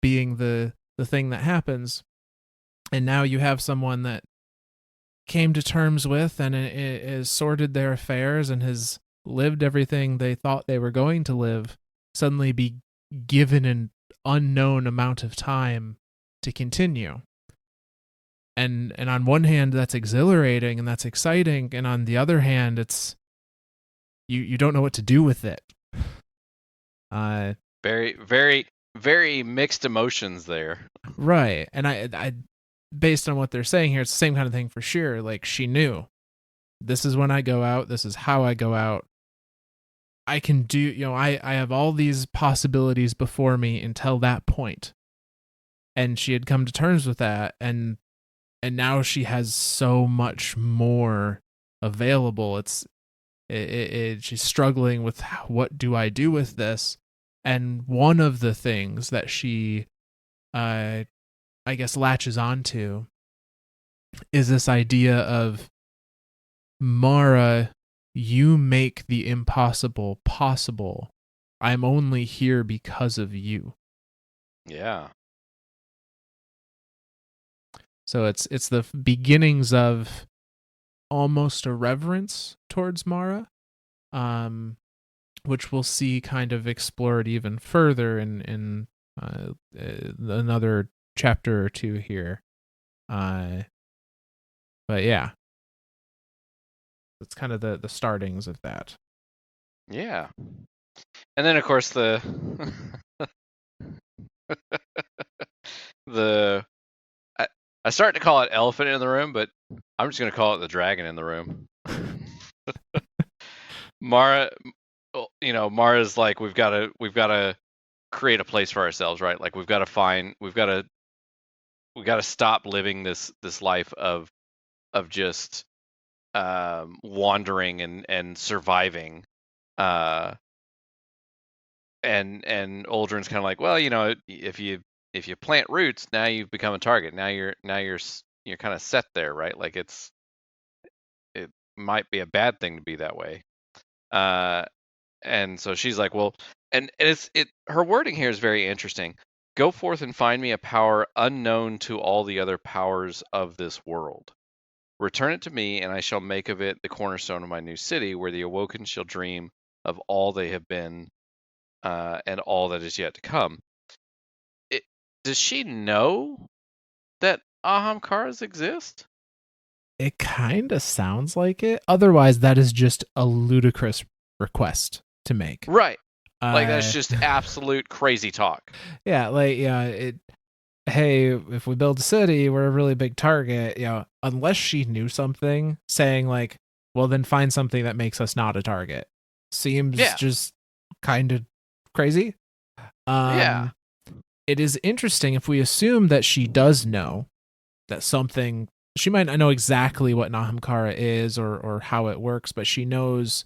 being the thing that happens. And now you have someone that came to terms with and has sorted their affairs and has lived everything they thought they were going to live, suddenly be given an unknown amount of time to continue. And on one hand, that's exhilarating and that's exciting, and on the other hand, it's you don't know what to do with it. Very, very, very mixed emotions there. Right. And I based on what they're saying here, it's the same kind of thing for sure. Like, she knew, this is when I go out, this is how I go out. I can do, I have all these possibilities before me until that point. And she had come to terms with that, and now she has so much more available. She's struggling with, what do I do with this? And one of the things that she I guess latches onto is this idea of, Mara, you make the impossible possible. I'm only here because of you. Yeah. So it's the beginnings of almost a reverence towards Mara, which we'll see kind of explored even further in another chapter or two here. But yeah, it's kind of the startings of that. Yeah. And then of course the I start to call it elephant in the room, but I'm just going to call it the dragon in the room. Mara, Mara's like, we've got to create a place for ourselves, right? Like we've got to stop living this life of just wandering and surviving. And Uldren's kind of like, well, if you plant roots, now you've become a target. Now you're kind of set there, right? Like it might be a bad thing to be that way. And so she's like, well, and her wording here is very interesting. Go forth and find me a power unknown to all the other powers of this world. Return it to me, and I shall make of it the cornerstone of my new city, where the Awoken shall dream of all they have been, and all that is yet to come. Does she know that Ahamkaras exist? It kind of sounds like it. Otherwise, that is just a ludicrous request to make. Right. Like, that's just absolute crazy talk. Yeah, like, hey, if we build a city, we're a really big target. Unless she knew something, saying like, well, then find something that makes us not a target, seems just kind of crazy. Yeah. It is interesting if we assume that she does know that something. She might not know exactly what an Ahamkara is or how it works, but she knows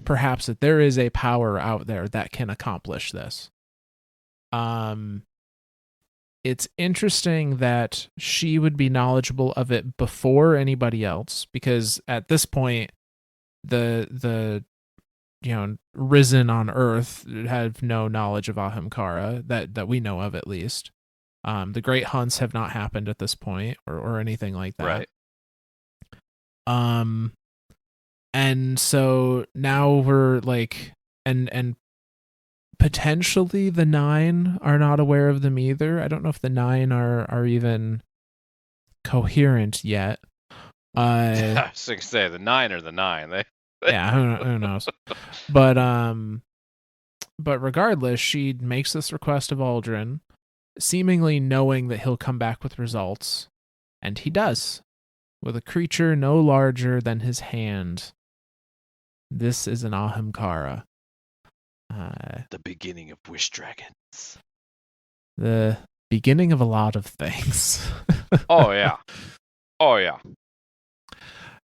perhaps that there is a power out there that can accomplish this. It's interesting that she would be knowledgeable of it before anybody else, because at this point, the risen on Earth have no knowledge of Ahamkara that we know of, at least. The Great Hunts have not happened at this point, or anything like that. Right. And so now we're like, and potentially the 9 are not aware of them either. I don't know if the 9 are even coherent yet. I was going to say, the 9 are the 9. Yeah, who knows? But But regardless, she makes this request of Aldrin, seemingly knowing that he'll come back with results. And he does, with a creature no larger than his hand. This is an Ahamkara. The beginning of Wish Dragons. The beginning of a lot of things. Oh, yeah. Oh, yeah.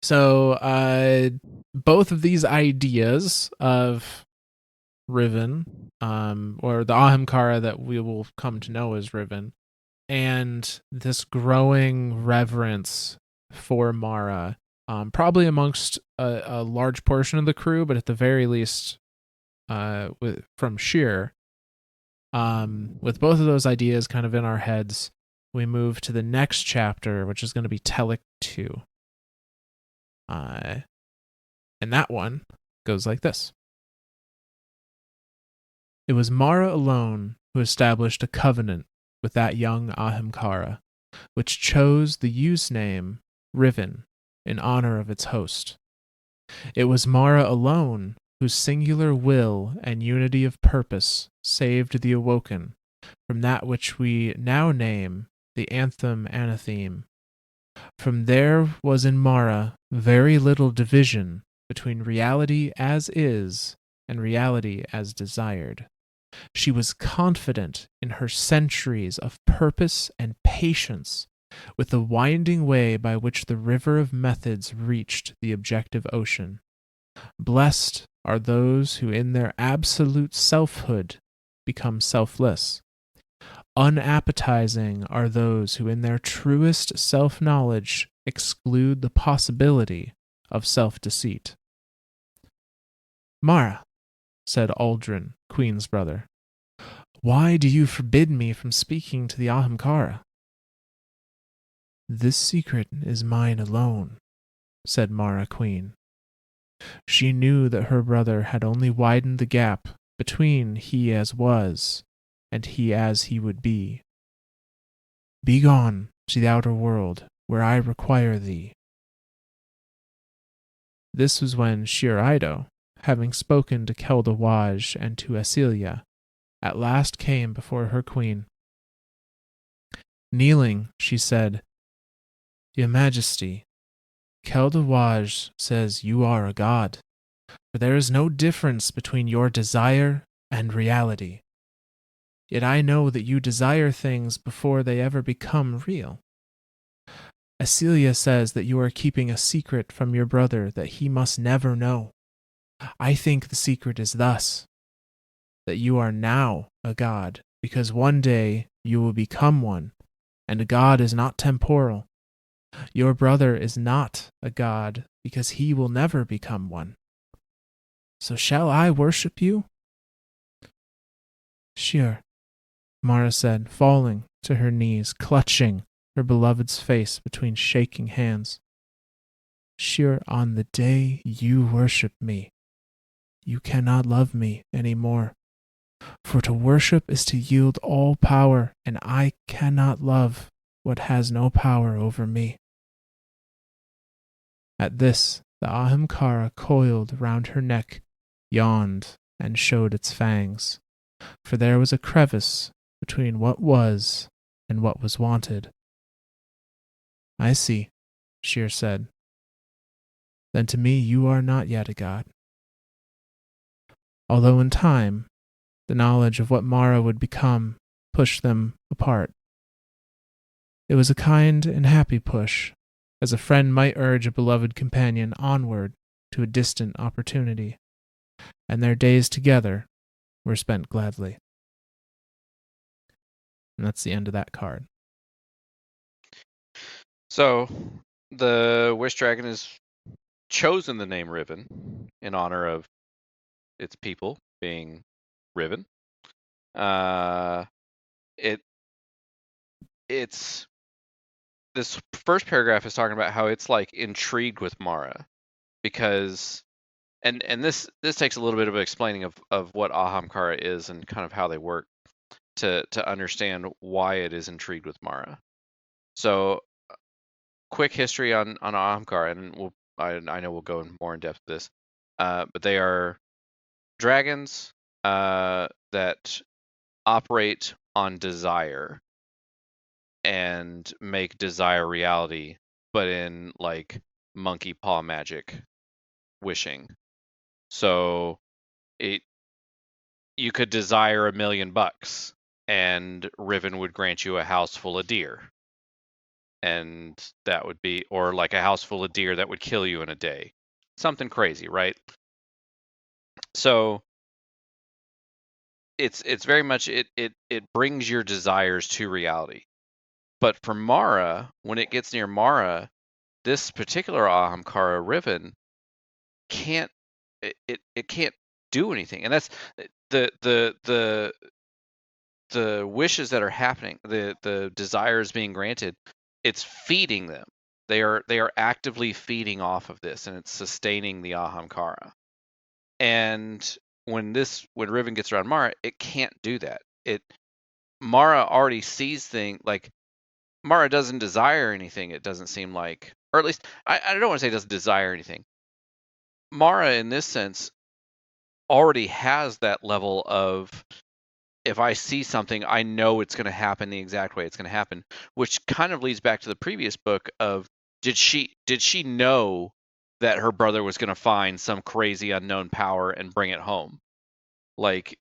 So, both of these ideas of Riven, or the Ahamkara that we will come to know as Riven, and this growing reverence for Mara, probably amongst a large portion of the crew, but at the very least, from Sheer, with both of those ideas kind of in our heads, we move to the next chapter, which is going to be Telic 2. And that one goes like this. It was Mara alone who established a covenant with that young Ahamkara, which chose the use name Riven in honor of its host. It was Mara alone whose singular will and unity of purpose saved the Awoken from that which we now name the Anthem Anatheme. From there was in Mara very little division between reality as is and reality as desired. She was confident in her centuries of purpose and patience with the winding way by which the river of methods reached the objective ocean. Blessed are those who in their absolute selfhood become selfless. Unappetizing are those who in their truest self-knowledge exclude the possibility of self-deceit. Mara, said Aldrin, Queen's brother, why do you forbid me from speaking to the Ahamkara? This secret is mine alone, said Mara, Queen. She knew that her brother had only widened the gap between he as was and he as he would be. Begone to the outer world, where I require thee. This was when Shir Ido, having spoken to Keldawaj and to Asilia, at last came before her queen. Kneeling, she said, Your Majesty, Keldawaj says you are a god, for there is no difference between your desire and reality. Yet I know that you desire things before they ever become real. Asilia says that you are keeping a secret from your brother that he must never know. I think the secret is thus, that you are now a god, because one day you will become one, and a god is not temporal. Your brother is not a god, because he will never become one. So shall I worship you? Sure, Mara said, falling to her knees, clutching her beloved's face between shaking hands. Sure, on the day you worship me, you cannot love me any more. For to worship is to yield all power, and I cannot love what has no power over me. At this, the Ahamkara coiled round her neck, yawned, and showed its fangs, for there was a crevice between what was and what was wanted. I see, Shir said. Then to me you are not yet a god. Although in time, the knowledge of what Mara would become pushed them apart. It was a kind and happy push, as a friend might urge a beloved companion onward to a distant opportunity, and their days together were spent gladly. And that's the end of that card. So, the Wish Dragon has chosen the name Riven in honor of its people being Riven. It's this first paragraph is talking about how it's like intrigued with Mara because, and this takes a little bit of explaining of what Ahamkara is and kind of how they work to understand why it is intrigued with Mara. So, quick history on Ahamkara, and I know we'll go more in depth with this, but they are dragons that operate on desire and make desire reality, but in like monkey paw magic wishing. So it you could desire $1,000,000 and Riven would grant you a house full of deer. And that would be, or like a house full of deer that would kill you in a day. Something crazy, right? So it's very much it brings your desires to reality. But for Mara, when it gets near Mara, this particular Ahamkara Riven can't it can't do anything. And that's the the wishes that are happening, the desires being granted, it's feeding them. They are actively feeding off of this, and it's sustaining the Ahamkara. And when Riven gets around Mara, it can't do that. Mara already sees things like Mara doesn't desire anything. It doesn't seem like, or at least I don't want to say doesn't desire anything. Mara, in this sense, already has that level of, if I see something, I know it's going to happen the exact way it's going to happen, which kind of leads back to the previous book of did she know that her brother was going to find some crazy unknown power and bring it home? Like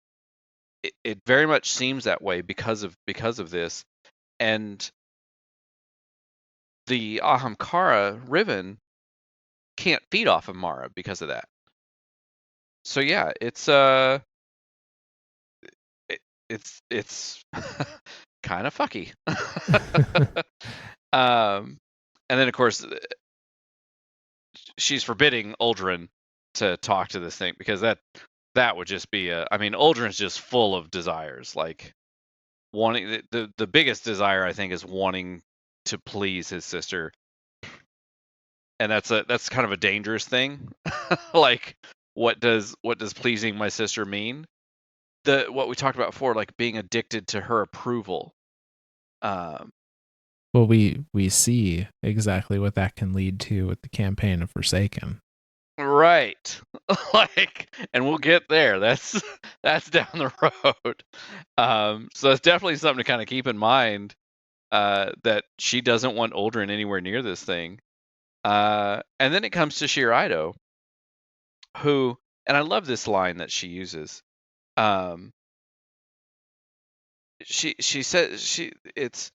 it very much seems that way because of this. And the Ahamkara Riven can't feed off of Mara because of that. So yeah, it's kind of fucky. And then of course she's forbidding Uldren to talk to this thing because that would just be I mean, Uldren's just full of desires. Like wanting the biggest desire I think is wanting to please his sister, and that's kind of a dangerous thing. Like what does pleasing my sister mean? What we talked about before, like being addicted to her approval. Um, Well, we see exactly what that can lead to with the campaign of Forsaken. right. Like, and we'll get there. That's down the road. So it's definitely something to kind of keep in mind. That she doesn't want Uldren anywhere near this thing. And then it comes to Shiraido, who, and I love this line that she uses. She says it's,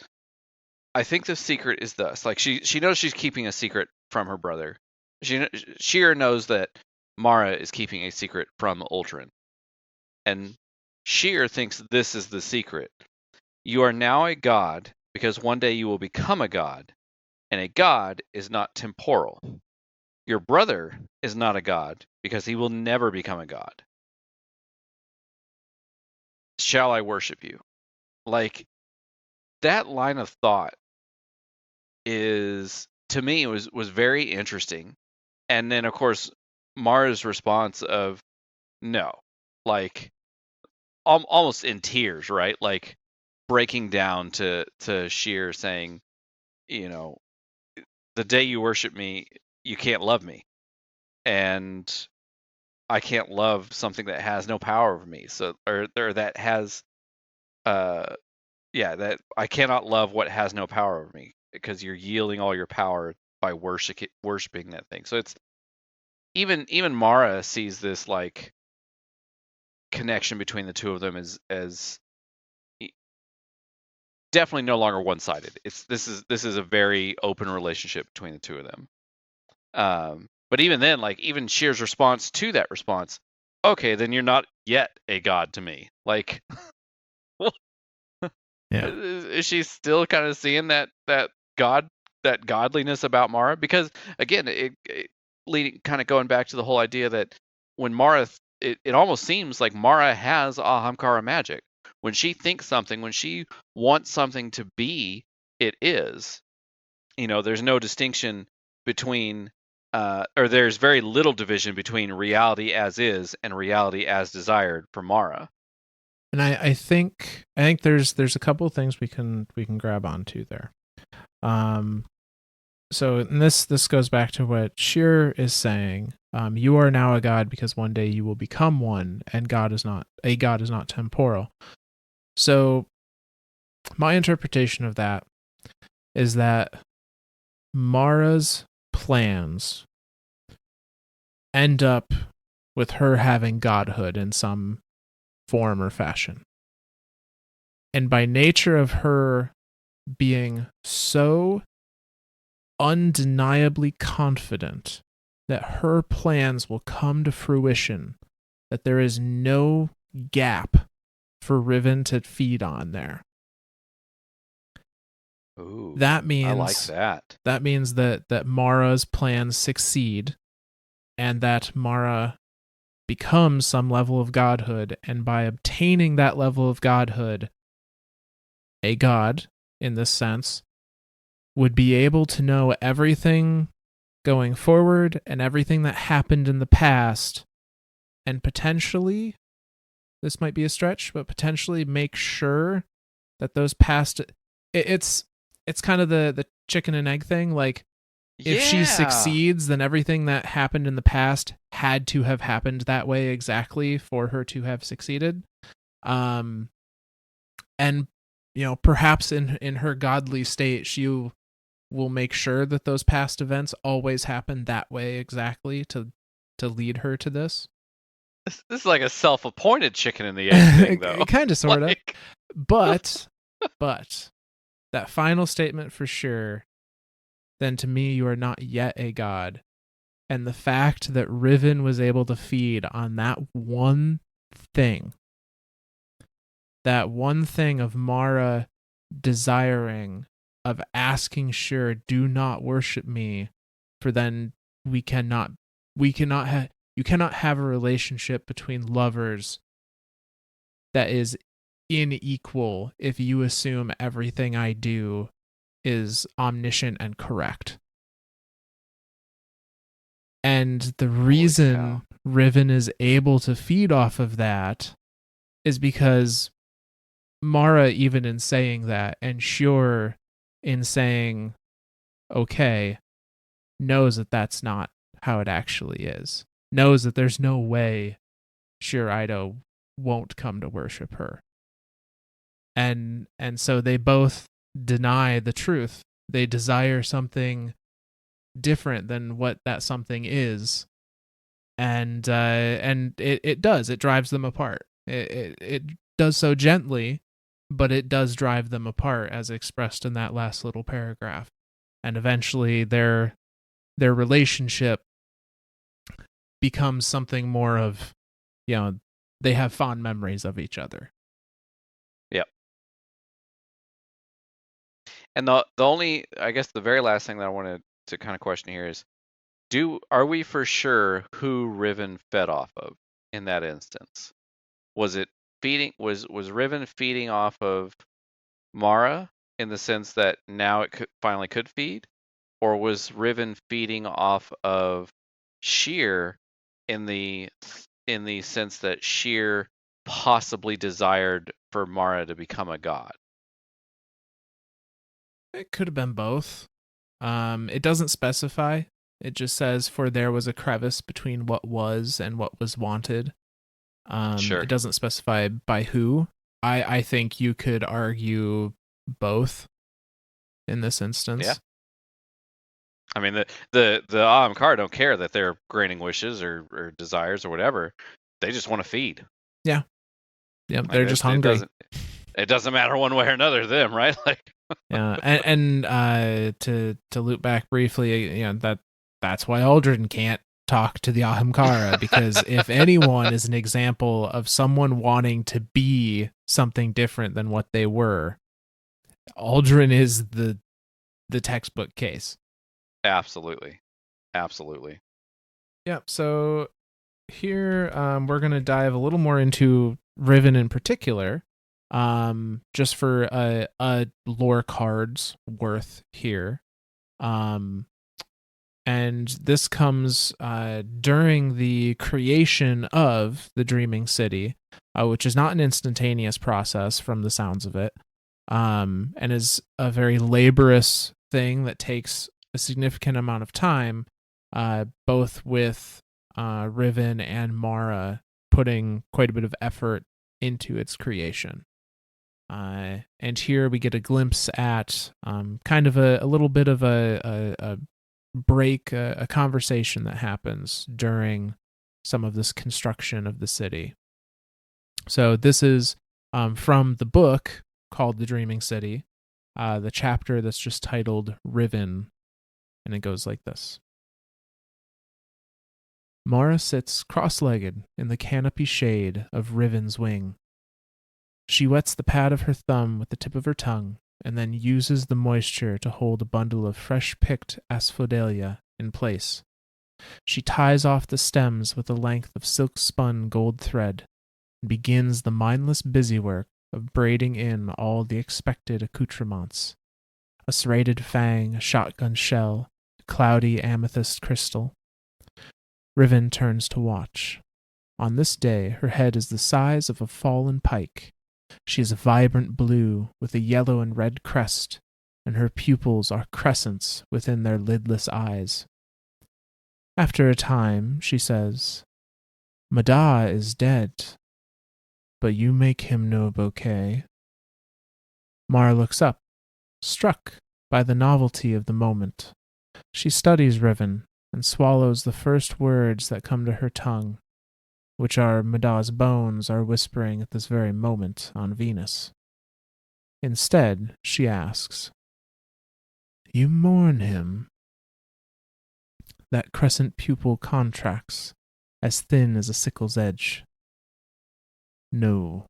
I think the secret is thus. Like she knows she's keeping a secret from her brother. Shir knows that Mara is keeping a secret from Uldren, and Shir thinks this is the secret. You are now a god because one day you will become a god, and a god is not temporal. Your brother is not a god because he will never become a god. Shall I worship you? Like that line of thought is, to me, was very interesting. And then of course Mara's response of no, like almost in tears, right? Like breaking down to Sheer saying, you know, the day you worship me, you can't love me, and I can't love something that has no power over me. So or that has yeah, that I cannot love what has no power over me because you're yielding all your power by worshiping that thing. So it's even Mara sees this like connection between the two of them as definitely no longer one-sided. This is a very open relationship between the two of them. But even then, like even Sheer's response to that response, okay, then you're not yet a god to me. Like, Yeah. is she still kind of seeing that godliness about Mara? Because again, it leading kind of going back to the whole idea that when Mara, it almost seems like Mara has Ahamkara magic. When she thinks something, when she wants something to be, it is. There's no distinction between, or there's very little division between reality as is and reality as desired for Mara. And I think there's a couple of things we can grab onto there. So this goes back to what Shir is saying. You are now a god because one day you will become one, and God is not temporal. So my interpretation of that is that Mara's plans end up with her having godhood in some form or fashion. And by nature of her being so undeniably confident that her plans will come to fruition, that there is no gap for Riven to feed on there. Ooh, That means I like that. That means that Mara's plans succeed, and that Mara becomes some level of godhood, and by obtaining that level of godhood, a god, in this sense, would be able to know everything going forward and everything that happened in the past, and potentially, this might be a stretch, but potentially make sure that those past... It's kind of the chicken and egg thing. Like, if she succeeds, then everything that happened in the past had to have happened that way exactly for her to have succeeded. And, perhaps in her godly state, she will make sure that those past events always happen that way exactly to lead her to this. This is like a self-appointed chicken and the egg thing, though. Kind of, sort of. But that final statement for sure, then to me, you are not yet a god. And the fact that Riven was able to feed on that one thing of Mara desiring, of asking Shur, do not worship me, for then you cannot have a relationship between lovers that is unequal if you assume everything I do is omniscient and correct. And the reason Riven is able to feed off of that is because Mara, even in saying that, and Shur in saying, okay, knows that that's not how it actually is. Knows that there's no way Shur Ido won't come to worship her. And so they both deny the truth. They desire something different than what that something is, and it does. It drives them apart. It does so gently, but it does drive them apart, as expressed in that last little paragraph. And eventually, their relationship becomes something more of, they have fond memories of each other. Yep. And the only, I guess, the very last thing that I wanted to kind of question here is, are we for sure who Riven fed off of in that instance? Was it feeding? Was Riven feeding off of Mara in the sense that now it finally could feed, or was Riven feeding off of Sheer in the sense that Sheer possibly desired for Mara to become a god? It could have been both. It doesn't specify. It just says, for there was a crevice between what was and what was wanted. Sure. It doesn't specify by who. I think you could argue both in this instance. Yeah. I mean, the Ahamkara don't care that they're granting wishes or desires or whatever. They just want to feed. Yeah. Yeah, they're just hungry. It doesn't matter one way or another to them, right? Like. Yeah, and to loop back briefly, that's why Aldrin can't talk to the Ahamkara, because if anyone is an example of someone wanting to be something different than what they were, Aldrin is the textbook case. Absolutely. Yeah, so here we're going to dive a little more into Riven in particular, just for a lore card's worth here. And this comes during the creation of the Dreaming City, which is not an instantaneous process from the sounds of it, and is a very laborious thing that takes a significant amount of time, both with Riven and Mara putting quite a bit of effort into its creation. And here we get a glimpse at kind of a little bit of a break, a conversation that happens during some of this construction of the city. So this is from the book called The Dreaming City, the chapter that's just titled Riven, and it goes like this. Mara sits cross-legged in the canopy shade of Riven's wing. She wets the pad of her thumb with the tip of her tongue, and then uses the moisture to hold a bundle of fresh-picked asphodelia in place. She ties off the stems with a length of silk-spun gold thread, and begins the mindless busywork of braiding in all the expected accoutrements. A serrated fang, a shotgun shell, a cloudy amethyst crystal. Riven turns to watch. On this day, her head is the size of a fallen pike. She is a vibrant blue with a yellow and red crest, and her pupils are crescents within their lidless eyes. After a time, she says, Mada is dead, but you make him no bouquet. Mara looks up, struck by the novelty of the moment. She studies Riven and swallows the first words that come to her tongue, which are Mada's bones are whispering at this very moment on Venus. Instead, she asks, You mourn him? That crescent pupil contracts, as thin as a sickle's edge. No.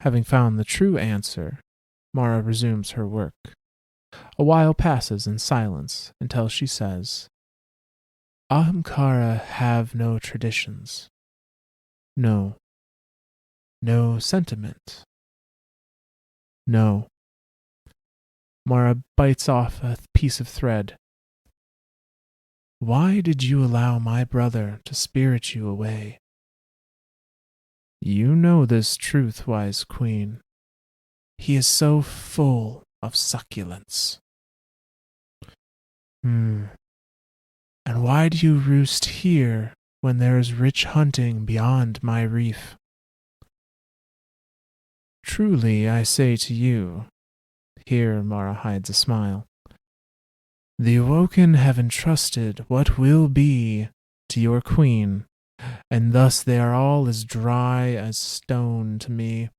Having found the true answer, Mara resumes her work. A while passes in silence until she says, Ahamkara have no traditions. No. No sentiment. No. Mara bites off a piece of thread. Why did you allow my brother to spirit you away? You know this truth, wise queen. He is so full of succulence. And why do you roost here when there is rich hunting beyond my reef? Truly, I say to you, here Mara hides a smile, the Awoken have entrusted what will be to your queen, and thus they are all as dry as stone to me.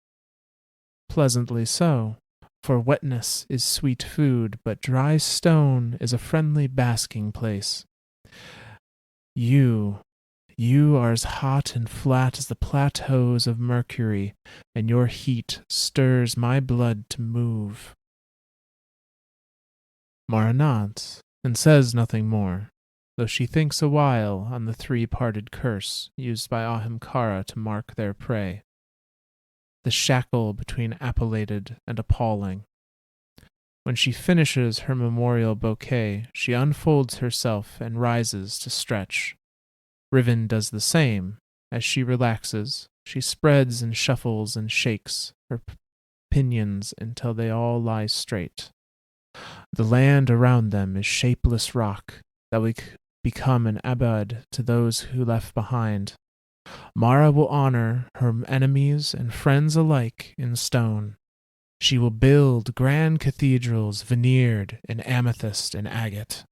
Pleasantly so, for wetness is sweet food, but dry stone is a friendly basking place. You are as hot and flat as the plateaus of Mercury, and your heat stirs my blood to move. Mara nods, and says nothing more, though she thinks a while on the three-parted curse used by Ahamkara to mark their prey. The shackle between appellated and appalling. When she finishes her memorial bouquet, she unfolds herself and rises to stretch. Riven does the same. As she relaxes, she spreads and shuffles and shakes her pinions until they all lie straight. The land around them is shapeless rock that will become an abad to those who left behind. Mara will honor her enemies and friends alike in stone. She will build grand cathedrals veneered in amethyst and agate.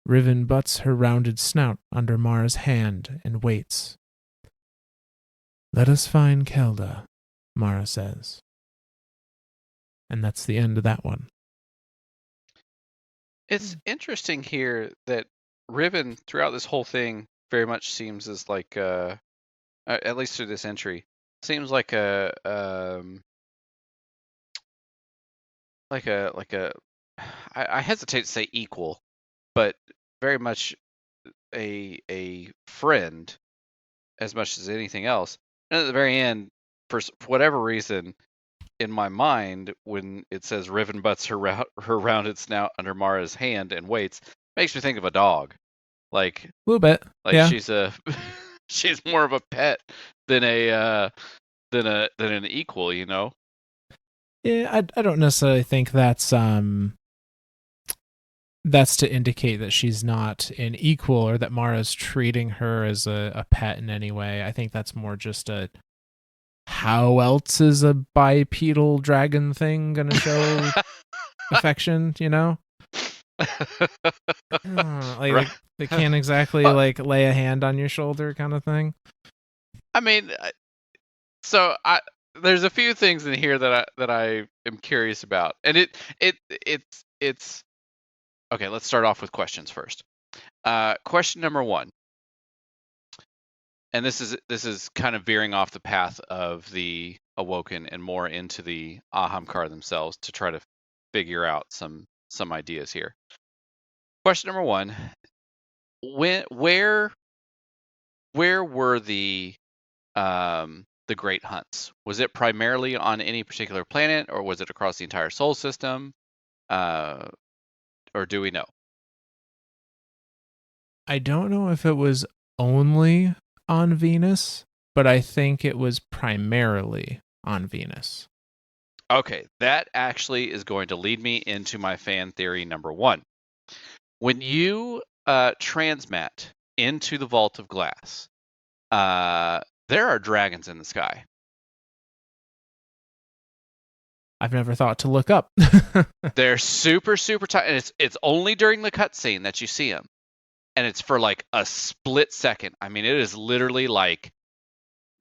Riven butts her rounded snout under Mara's hand and waits. Let us find Kelda, Mara says. And that's the end of that one. It's interesting here that Riven, throughout this whole thing, very much seems as like, at least through this entry, seems like I hesitate to say equal, but very much a friend as much as anything else. And at the very end, for whatever reason, in my mind, when it says Riven butts her rounded snout under Mara's hand and waits, makes me think of a dog. Like a little bit, yeah. She's more of a pet than an equal, you know. Yeah, I don't necessarily think that's That's to indicate that she's not an equal or that Mara's treating her as a pet in any way. I think that's more just a how else is a bipedal dragon thing gonna show affection, you know? Right. They can't exactly Uh, like lay a hand on your shoulder kind of thing. I mean, so there's a few things in here that I am curious about, and it's okay. Let's start off with questions first. Question number one, and this is kind of veering off the path of the Awoken and more into the Ahamkara themselves to try to figure out some ideas here. Question number one: where were the Great Hunts? Was it primarily on any particular planet, or was it across the entire Sol system? Or do we know? I don't know if it was only on Venus, but I think it was primarily on Venus. Okay, that actually is going to lead me into my fan theory number one. When you transmat into the Vault of Glass, there are dragons in the sky. I've never thought to look up. They're super, super tight, and it's only during the cutscene that you see them, and it's for like a split second. I mean, it is literally like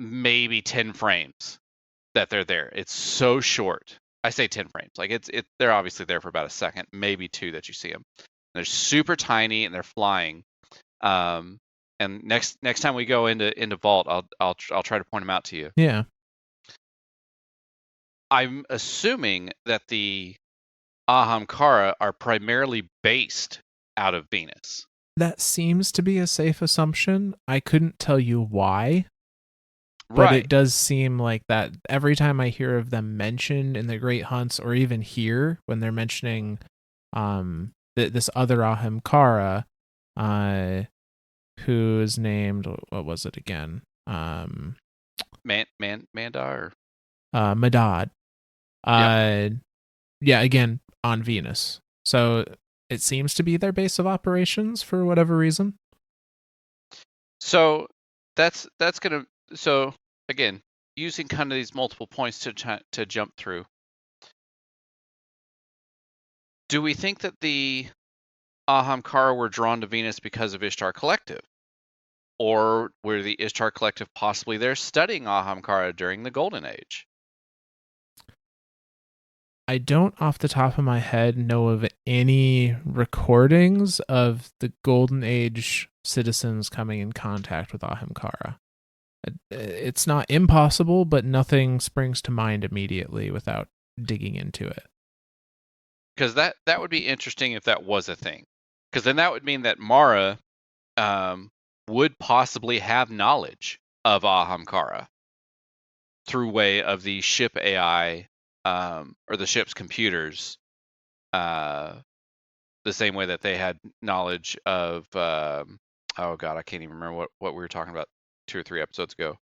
maybe 10 frames that they're there. It's so short. I say 10 frames. Like they're obviously there for about a second, maybe two that you see them. They're super tiny and they're flying. And next time we go into Vault, I'll try to point them out to you. Yeah. I'm assuming that the Ahamkara are primarily based out of Venus. That seems to be a safe assumption. I couldn't tell you why, but Right. it does seem like that every time I hear of them mentioned in the Great Hunts, or even here when they're mentioning this other Ahamkara, who is named, what was it again? Mandar. Madad. Yeah, again on Venus. So it seems to be their base of operations for whatever reason. So that's gonna. So again, using kind of these multiple points to jump through. Do we think that the Ahamkara were drawn to Venus because of Ishtar Collective? Or were the Ishtar Collective possibly there studying Ahamkara during the Golden Age? I don't off the top of my head know of any recordings of the Golden Age citizens coming in contact with Ahamkara. It's not impossible, but nothing springs to mind immediately without digging into it. Because that would be interesting if that was a thing. Because then that would mean that Mara would possibly have knowledge of Ahamkara through way of the ship AI or the ship's computers, the same way that they had knowledge of oh god, I can't even remember what we were talking about 2 or 3 episodes ago.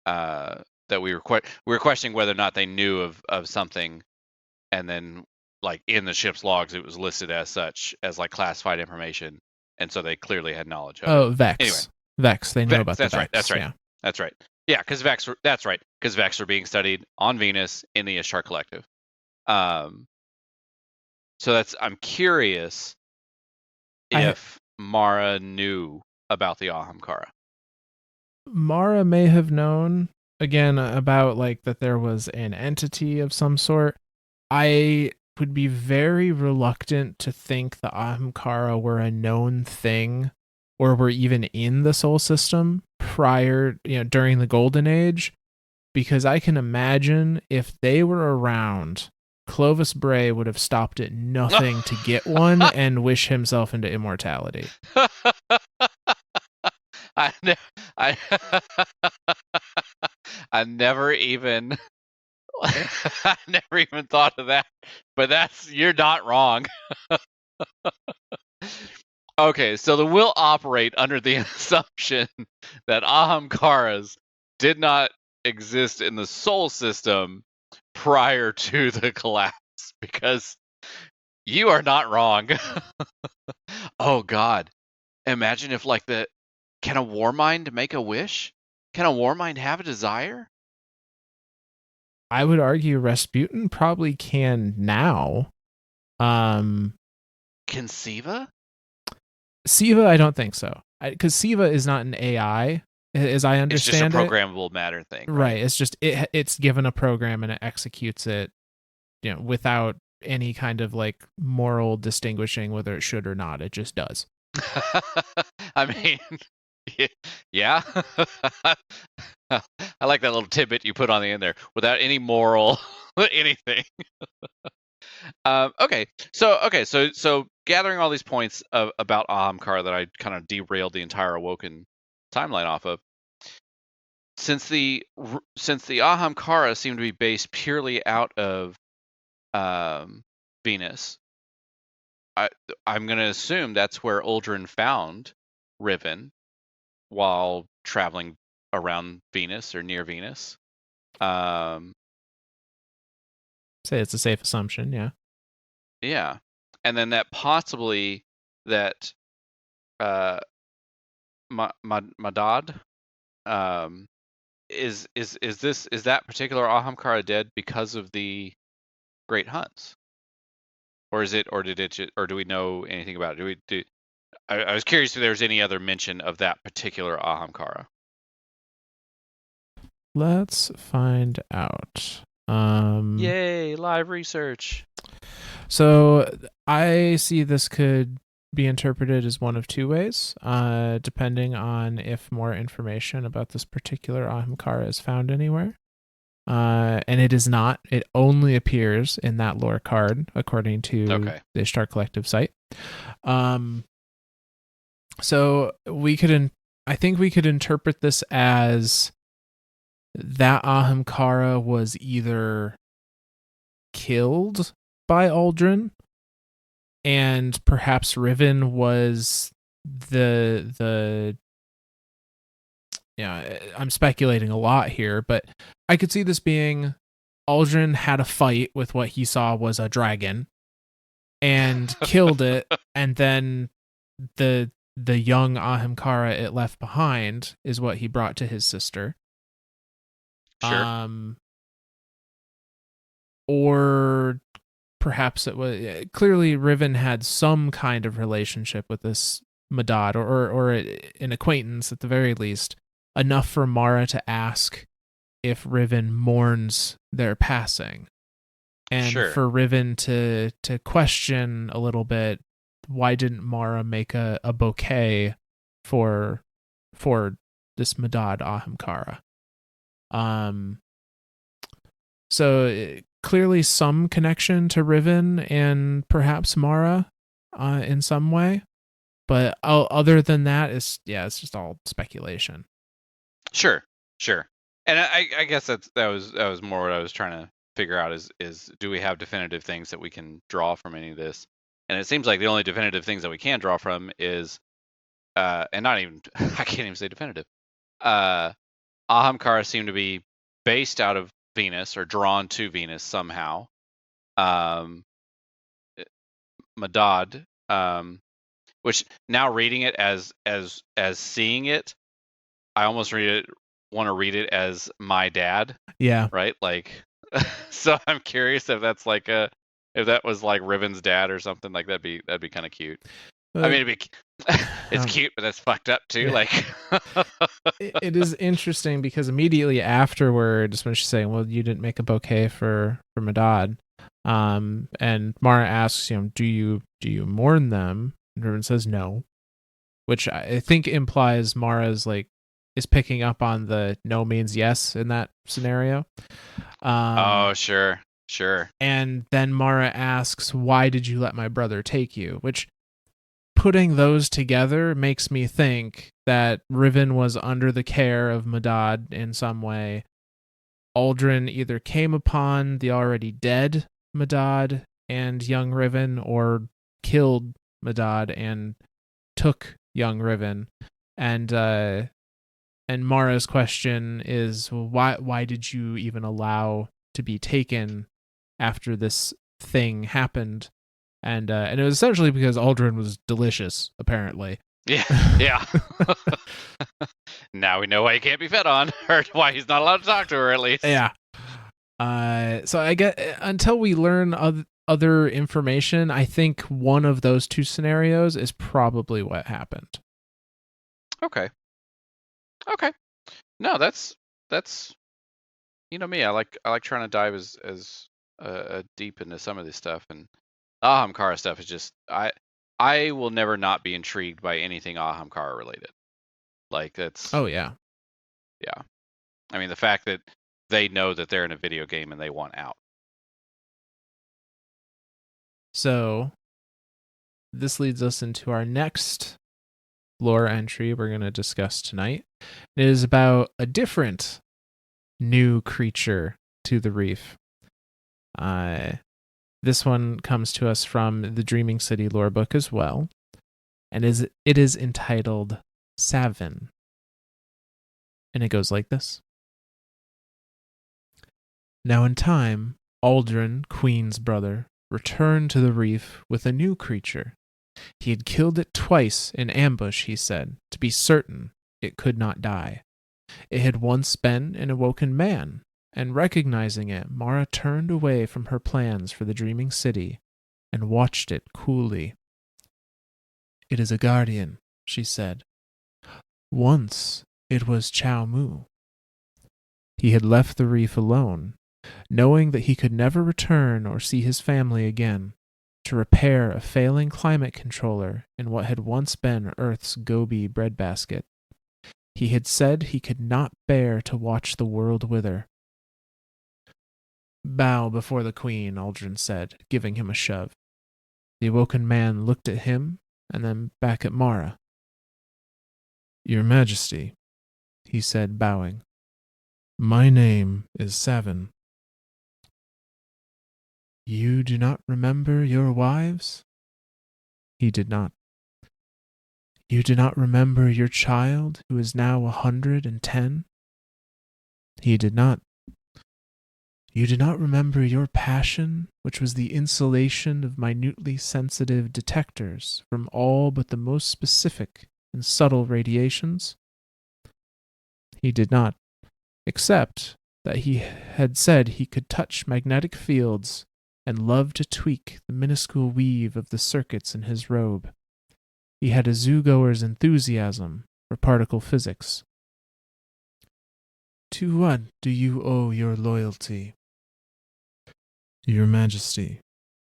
That we were questioning whether or not they knew of something, and then like in the ship's logs it was listed as such as like classified information, and so they clearly had knowledge of it. Vex. Anyway, Vex. They know about that's the right. Vex. That's right. Yeah. That's right. Yeah, because Vex. That's right. Because Vex are being studied on Venus in the Ishtar Collective. So that's. I'm curious if Mara knew about the Ahamkara. Mara may have known again about like that there was an entity of some sort. I would be very reluctant to think the Ahamkara were a known thing or were even in the Sol system prior, during the Golden Age, because I can imagine if they were around, Clovis Bray would have stopped at nothing to get one and wish himself into immortality. I never even I never even thought of that, but you're not wrong. Okay, so then we'll operate under the assumption that Ahamkaras did not exist in the Sol system prior to the collapse, because You are not wrong. Oh God. Imagine if can a war mind make a wish? Can a war mind have a desire? I would argue Rasputin probably can now. Um, Can Siva? Siva, I don't think so, because Siva is not an AI, as I It's just a understand it. programmable matter thing, Right. It's just it's given a program and it executes it, without any kind of like moral distinguishing whether it should or not. It just does. I mean, yeah. I like that little tidbit you put on the end there, without any moral anything. So gathering all these points about Ahamkara that I kind of derailed the entire Awoken timeline off of. Since the Ahamkara seem to be based purely out of Venus, I'm going to assume that's where Uldren found Riven while traveling around Venus or near Venus. Say it's a safe assumption, yeah. Yeah, and then that possibly that Madad is that particular Ahamkara dead because of the Great Hunts, or is it, or did it, or do we know anything about it? I was curious if there was any other mention of that particular Ahamkara. Let's find out. Yay, live research. So I see this could be interpreted as one of two ways, depending on if more information about this particular Ahamkara is found anywhere. And it is not. It only appears in that lore card, according to the Ishtar Collective site. So I think we could interpret this as that Ahamkara was either killed by Uldren, and perhaps Riven was the I'm speculating a lot here, but I could see this being Uldren had a fight with what he saw was a dragon and killed it, and then the young Ahamkara it left behind is what he brought to his sister. Sure. Or perhaps it was clearly Riven had some kind of relationship with this Madad, or an acquaintance at the very least, enough for Mara to ask if Riven mourns their passing, and for Riven to question a little bit, why didn't Mara make a bouquet for this Madad Ahamkara? So clearly some connection to Riven and perhaps Mara in some way, but other than that, it's just all speculation. Sure. And I guess that was more what I was trying to figure out is do we have definitive things that we can draw from any of this? And it seems like the only definitive things that we can draw from is and not even I can't even say definitive. Ahamkara seem to be based out of Venus or drawn to Venus somehow. Madad, which now reading it as seeing it, I almost want to read it as my dad. Yeah. Right. So I'm curious if that's if that was like Riven's dad or something, like that'd be kind of cute. I mean, it's cute, but that's fucked up too. Yeah. It is interesting because immediately afterwards, when she's saying, "Well, you didn't make a bouquet for Madad," and Mara asks, "Do you mourn them?" And Riven says no, which I think implies Mara's is picking up on the no means yes in that scenario. Oh, sure. And then Mara asks, "Why did you let my brother take you?" Which, putting those together, makes me think that Riven was under the care of Madad in some way. Uldren either came upon the already dead Madad and young Riven, or killed Madad and took young Riven. And Mara's question is, why did you even allow to be taken after this thing happened? And it was essentially because Aldrin was delicious, apparently. Yeah, yeah. Now we know why he can't be fed on, or why he's not allowed to talk to her, at least. Yeah. So I get until we learn other information, I think one of those two scenarios is probably what happened. Okay. Okay. No, that's you know me. I like trying to dive as deep into some of this stuff, and Ahamkara stuff is just I will never not be intrigued by anything Ahamkara related. Like that's Oh yeah. yeah. I mean the fact that they know that they're in a video game and they want out. So this leads us into our next lore entry we're going to discuss tonight. It is about a different new creature to the reef. This one comes to us from the Dreaming City lore book as well, and it is entitled Savin. And it goes like this. Now in time, Aldrin, Queen's brother, returned to the reef with a new creature. He had killed it twice in ambush, he said, to be certain it could not die. It had once been an awoken man, and recognizing it, Mara turned away from her plans for the Dreaming City and watched it coolly. It is a guardian, she said. Once it was Chow Mu. He had left the reef alone, knowing that he could never return or see his family again, to repair a failing climate controller in what had once been Earth's Gobi breadbasket. He had said he could not bear to watch the world wither. Bow before the Queen, Aldrin said, giving him a shove. The awoken man looked at him and then back at Mara. Your Majesty, he said, bowing. My name is Savin. You do not remember your wives? He did not. You do not remember your child, who is now 110? He did not. You do not remember your passion, which was the insulation of minutely sensitive detectors from all but the most specific and subtle radiations? He did not, except that he had said he could touch magnetic fields and loved to tweak the minuscule weave of the circuits in his robe. He had a zoogoer's enthusiasm for particle physics. To what do you owe your loyalty? Your Majesty,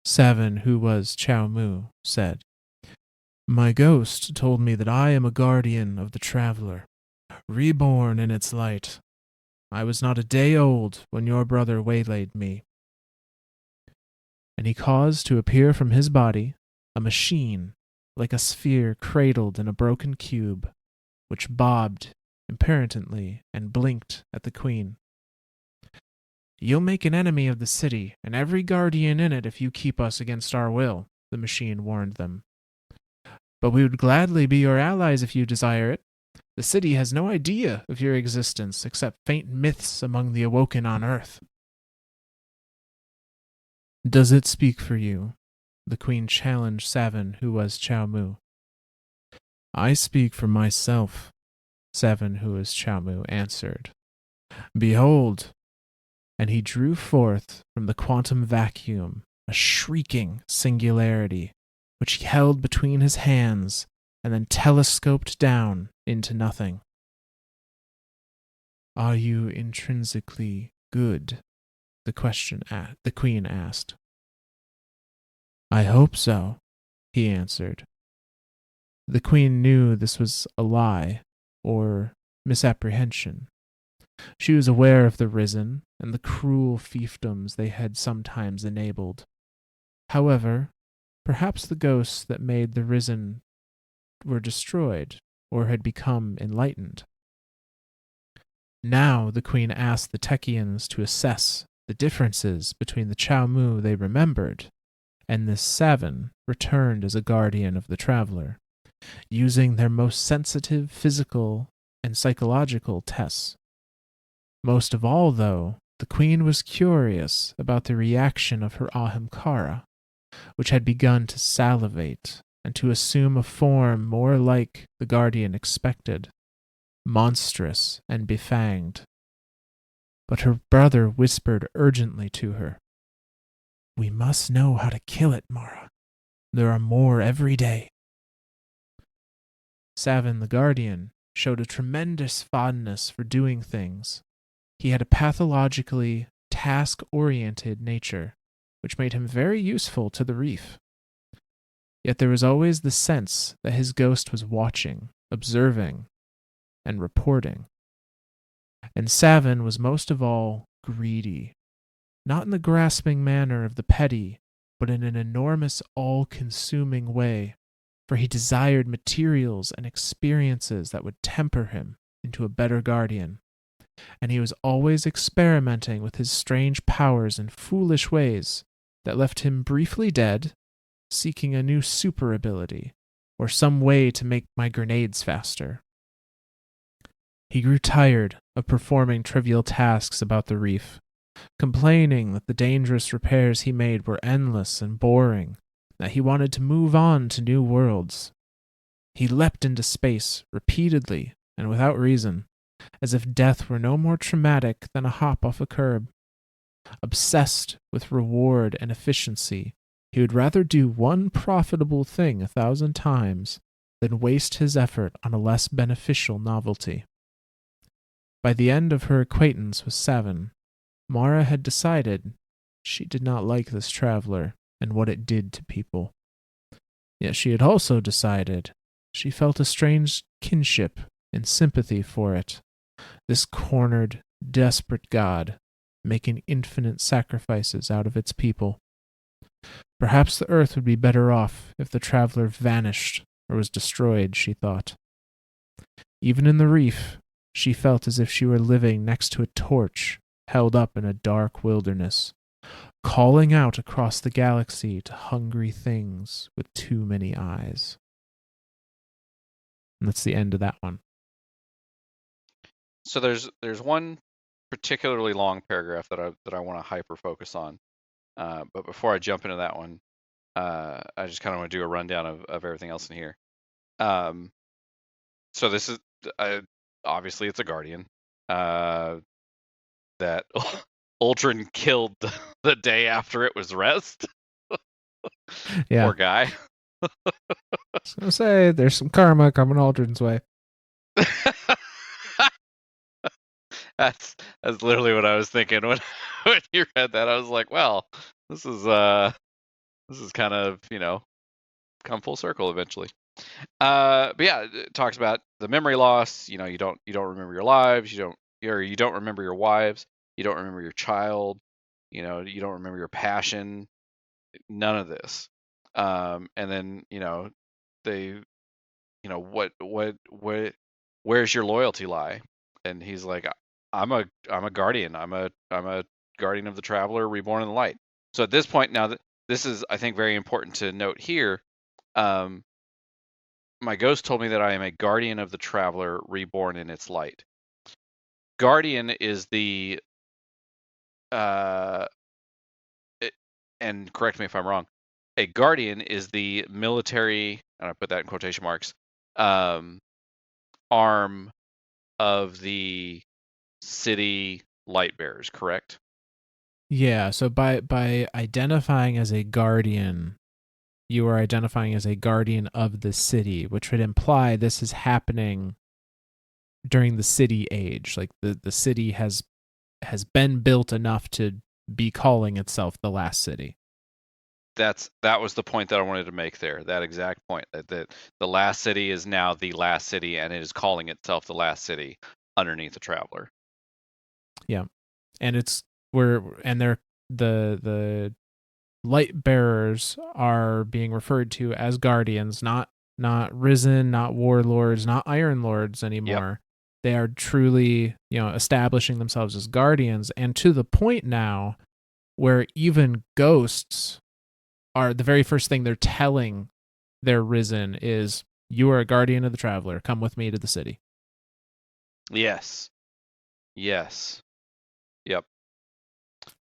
Savin, who was Chow Mu, said, my ghost told me that I am a guardian of the traveler, reborn in its light. I was not a day old when your brother waylaid me. And he caused to appear from his body a machine, like a sphere cradled in a broken cube, which bobbed impertinently and blinked at the Queen. You'll make an enemy of the city and every guardian in it if you keep us against our will, the machine warned them. But we would gladly be your allies if you desire it. The city has no idea of your existence except faint myths among the awoken on Earth. Does it speak for you? The Queen challenged Savin, who was Chow Mu. I speak for myself, Savin, who was Chow Mu, answered. Behold! And he drew forth from the quantum vacuum a shrieking singularity, which he held between his hands and then telescoped down into nothing. Are you intrinsically good? The Queen asked. I hope so, he answered. The Queen knew this was a lie, or misapprehension. She was aware of the Risen and the cruel fiefdoms they had sometimes enabled. However, perhaps the ghosts that made the Risen were destroyed or had become enlightened. Now the Queen asked the Techians to assess the differences between the Chow Mu they remembered and this Savin returned as a guardian of the traveler, using their most sensitive physical and psychological tests. Most of all, though, the Queen was curious about the reaction of her Ahamkara, which had begun to salivate and to assume a form more like the guardian expected, monstrous and befanged. But her brother whispered urgently to her, "We must know how to kill it, Mara. There are more every day." Savin the Guardian showed a tremendous fondness for doing things. He had a pathologically task-oriented nature, which made him very useful to the reef. Yet there was always the sense that his ghost was watching, observing, and reporting. And Savin was most of all greedy, not in the grasping manner of the petty, but in an enormous, all-consuming way, for he desired materials and experiences that would temper him into a better guardian. And he was always experimenting with his strange powers in foolish ways that left him briefly dead, seeking a new super ability, or some way to make my grenades faster. He grew tired of performing trivial tasks about the reef, complaining that the dangerous repairs he made were endless and boring, that he wanted to move on to new worlds. He leapt into space repeatedly and without reason, as if death were no more traumatic than a hop off a curb. Obsessed with reward and efficiency, he would rather do one profitable thing 1,000 times than waste his effort on a less beneficial novelty. By the end of her acquaintance with Savin, Mara had decided she did not like this traveler and what it did to people. Yet she had also decided she felt a strange kinship and sympathy for it, this cornered, desperate god making infinite sacrifices out of its people. Perhaps the earth would be better off if the traveler vanished or was destroyed, she thought. Even in the reef, she felt as if she were living next to a torch held up in a dark wilderness, calling out across the galaxy to hungry things with too many eyes. And that's the end of that one. So there's one particularly long paragraph that I want to hyper focus on. But before I jump into that one, I just kind of want to do a rundown of everything else in here. So this is obviously it's a guardian that Uldren killed the day after it was rest. Yeah. Poor guy. I was gonna say there's some karma coming Aldrin's way. That's literally what I was thinking when you read that. I was like, well, this is kind of, come full circle eventually. But yeah, it talks about the memory loss. You don't remember your lives. You don't remember your wives. You don't remember your child. You don't remember your passion. None of this. And then they, what where's your loyalty lie? And he's like, I'm a guardian. I'm a guardian of the traveler reborn in the light. So at this point now, this is, I think, very important to note here. My ghost told me that I am a guardian of the traveler reborn in its light. Guardian is the and correct me if I'm wrong, a guardian is the military, and I put that in quotation marks, arm of the city light bearers, correct? Yeah, so by identifying as a guardian, you are identifying as a guardian of the city, which would imply this is happening during the city age. Like the city has been built enough to be calling itself the last city. That was the point that I wanted to make there. That exact point, that the last city is now the last city, and it is calling itself the last city underneath the traveler. Yeah, and the light bearers are being referred to as guardians, not risen, not warlords, not iron lords anymore. Yep. They are truly, establishing themselves as guardians, and to the point now where even ghosts are the very first thing they're telling their risen is, "You are a guardian of the traveler. Come with me to the city." Yes. Yep.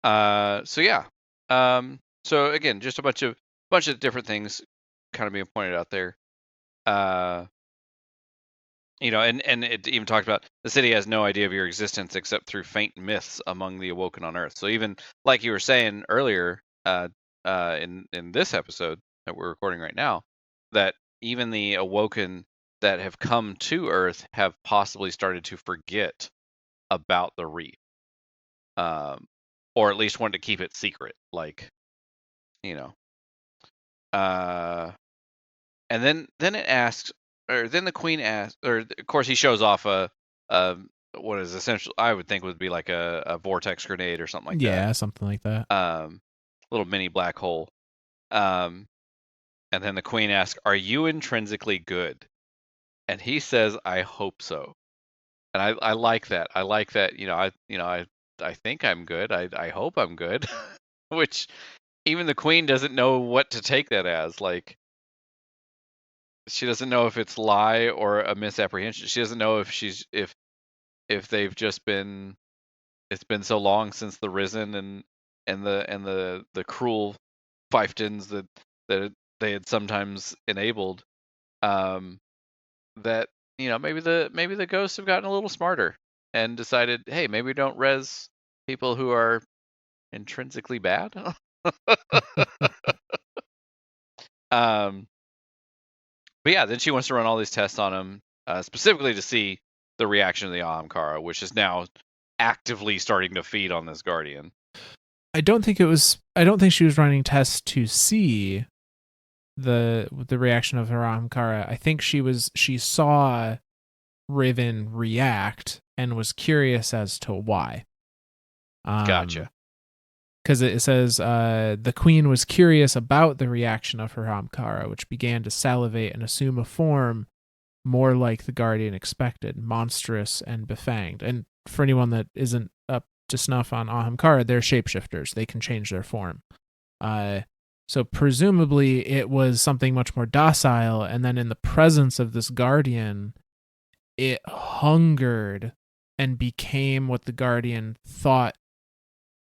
So yeah. So again, just a bunch of bunch of different things kind of being pointed out there. And it even talked about the city has no idea of your existence except through faint myths among the awoken on Earth. So even like you were saying earlier, in this episode that we're recording right now, that even the awoken that have come to Earth have possibly started to forget about the reef, or at least wanted to keep it secret. Like, you know, and then it asks, or then the queen asks, or of course he shows off a what is essentially I would think would be like a vortex grenade or something like that. Yeah, something like that. Little mini black hole. And then the queen asks, "Are you intrinsically good?" And he says, "I hope so." And I like that. I like that. I think I'm good. I hope I'm good. Which even the queen doesn't know what to take that as. Like, she doesn't know if it's lie or a misapprehension. She doesn't know if they've just been, it's been so long since the Risen and the cruel fiefdoms that they had sometimes enabled, that maybe the ghosts have gotten a little smarter and decided, hey, maybe we don't res people who are intrinsically bad. um But yeah, then she wants to run all these tests on him, specifically to see the reaction of the Ahamkara, which is now actively starting to feed on this guardian. I don't think she was running tests to see the reaction of her Ahamkara. I think she saw Riven react and was curious as to why. Gotcha. Because it says the queen was curious about the reaction of her Ahamkara, which began to salivate and assume a form more like the guardian expected, monstrous and befanged. And for anyone that isn't up to snuff on Ahamkara, they're shapeshifters. They can change their form. So presumably it was something much more docile, and then in the presence of this guardian, it hungered and became what the guardian thought,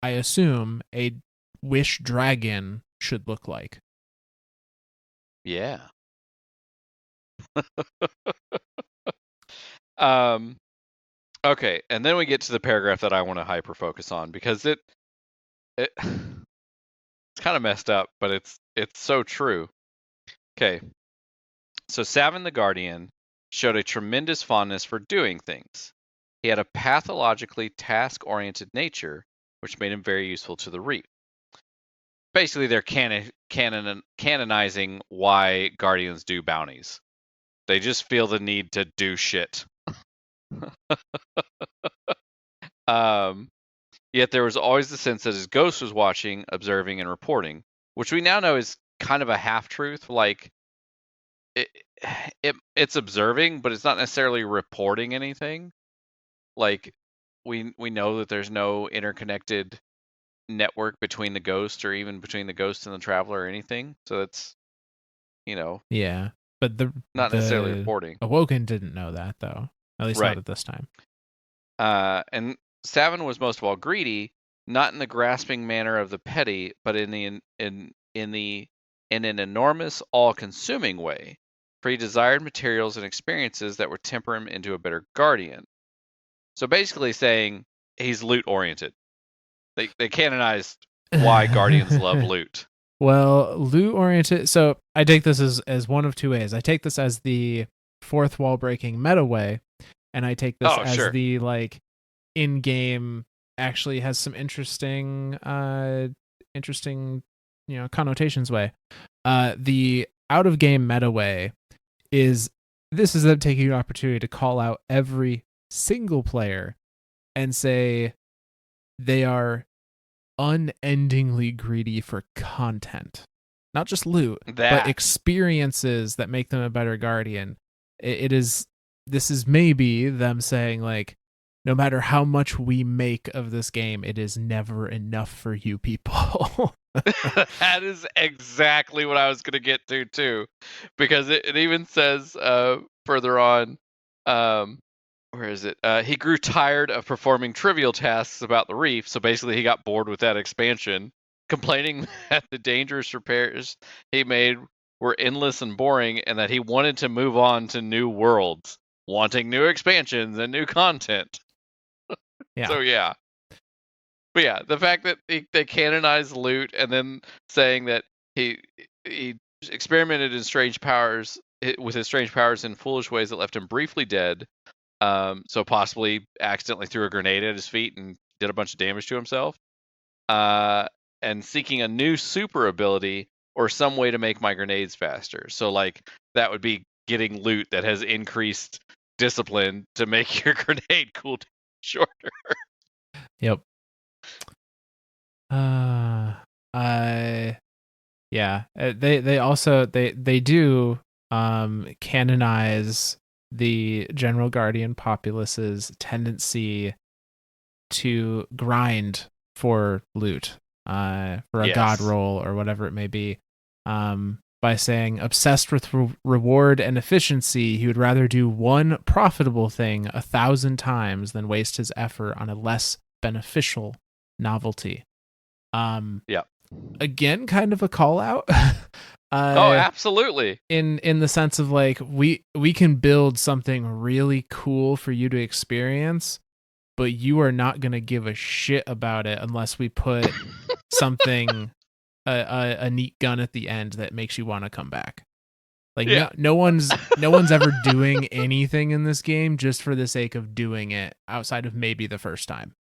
I assume, a wish dragon should look like. Yeah. Okay, and then we get to the paragraph that I want to hyper focus on, because it's kind of messed up, but it's so true. Okay. So Savin the Guardian showed a tremendous fondness for doing things. He had a pathologically task-oriented nature, which made him very useful to the Reef. Basically, they're canonizing why Guardians do bounties. They just feel the need to do shit. Yet there was always the sense that his ghost was watching, observing, and reporting, which we now know is kind of a half-truth. Like, it's observing, but it's not necessarily reporting anything. Like, we know that there's no interconnected network between the ghost, or even between the ghost and the traveler, or anything. So it's, yeah, but not necessarily reporting. Awoken didn't know that, though. At least not at this time. And Savin was most of all greedy, not in the grasping manner of the petty, but in an enormous, all-consuming way. For he desired materials and experiences that would temper him into a better guardian. So basically saying he's loot-oriented. They canonized why guardians love loot. Well, loot-oriented. So I take this as one of two ways. I take this as the fourth wall-breaking meta way, and I take this as the, like, in-game actually has some interesting connotations way. The out-of-game meta way is them taking an opportunity to call out every single player and say they are unendingly greedy for content, not just loot, but experiences that make them a better guardian. This is maybe them saying, like, no matter how much we make of this game, it is never enough for you people. That is exactly what I was going to get to, too. Because it even says further on, where is it? He grew tired of performing trivial tasks about the reef, so basically he got bored with that expansion. complaining that the dangerous repairs he made were endless and boring, and that he wanted to move on to new worlds, wanting new expansions and new content. Yeah. So yeah. But yeah, the fact that they canonized loot and then saying that he experimented in strange powers with his strange powers in foolish ways that left him briefly dead. So possibly accidentally threw a grenade at his feet and did a bunch of damage to himself. And seeking a new super ability or some way to make my grenades faster. So like that would be getting loot that has increased discipline to make your grenade cooldown shorter. Yep. Yeah. They also they do canonize the General Guardian populace's tendency to grind for loot, for a god roll or whatever it may be, by saying obsessed with reward and efficiency, he would rather do one profitable thing 1,000 times than waste his effort on a less beneficial novelty. Yeah. Again, kind of a call out. Oh, absolutely. In the sense of like we can build something really cool for you to experience, but you are not going to give a shit about it unless we put something a neat gun at the end that makes you want to come back. Like no one's ever doing anything in this game just for the sake of doing it outside of maybe the first time.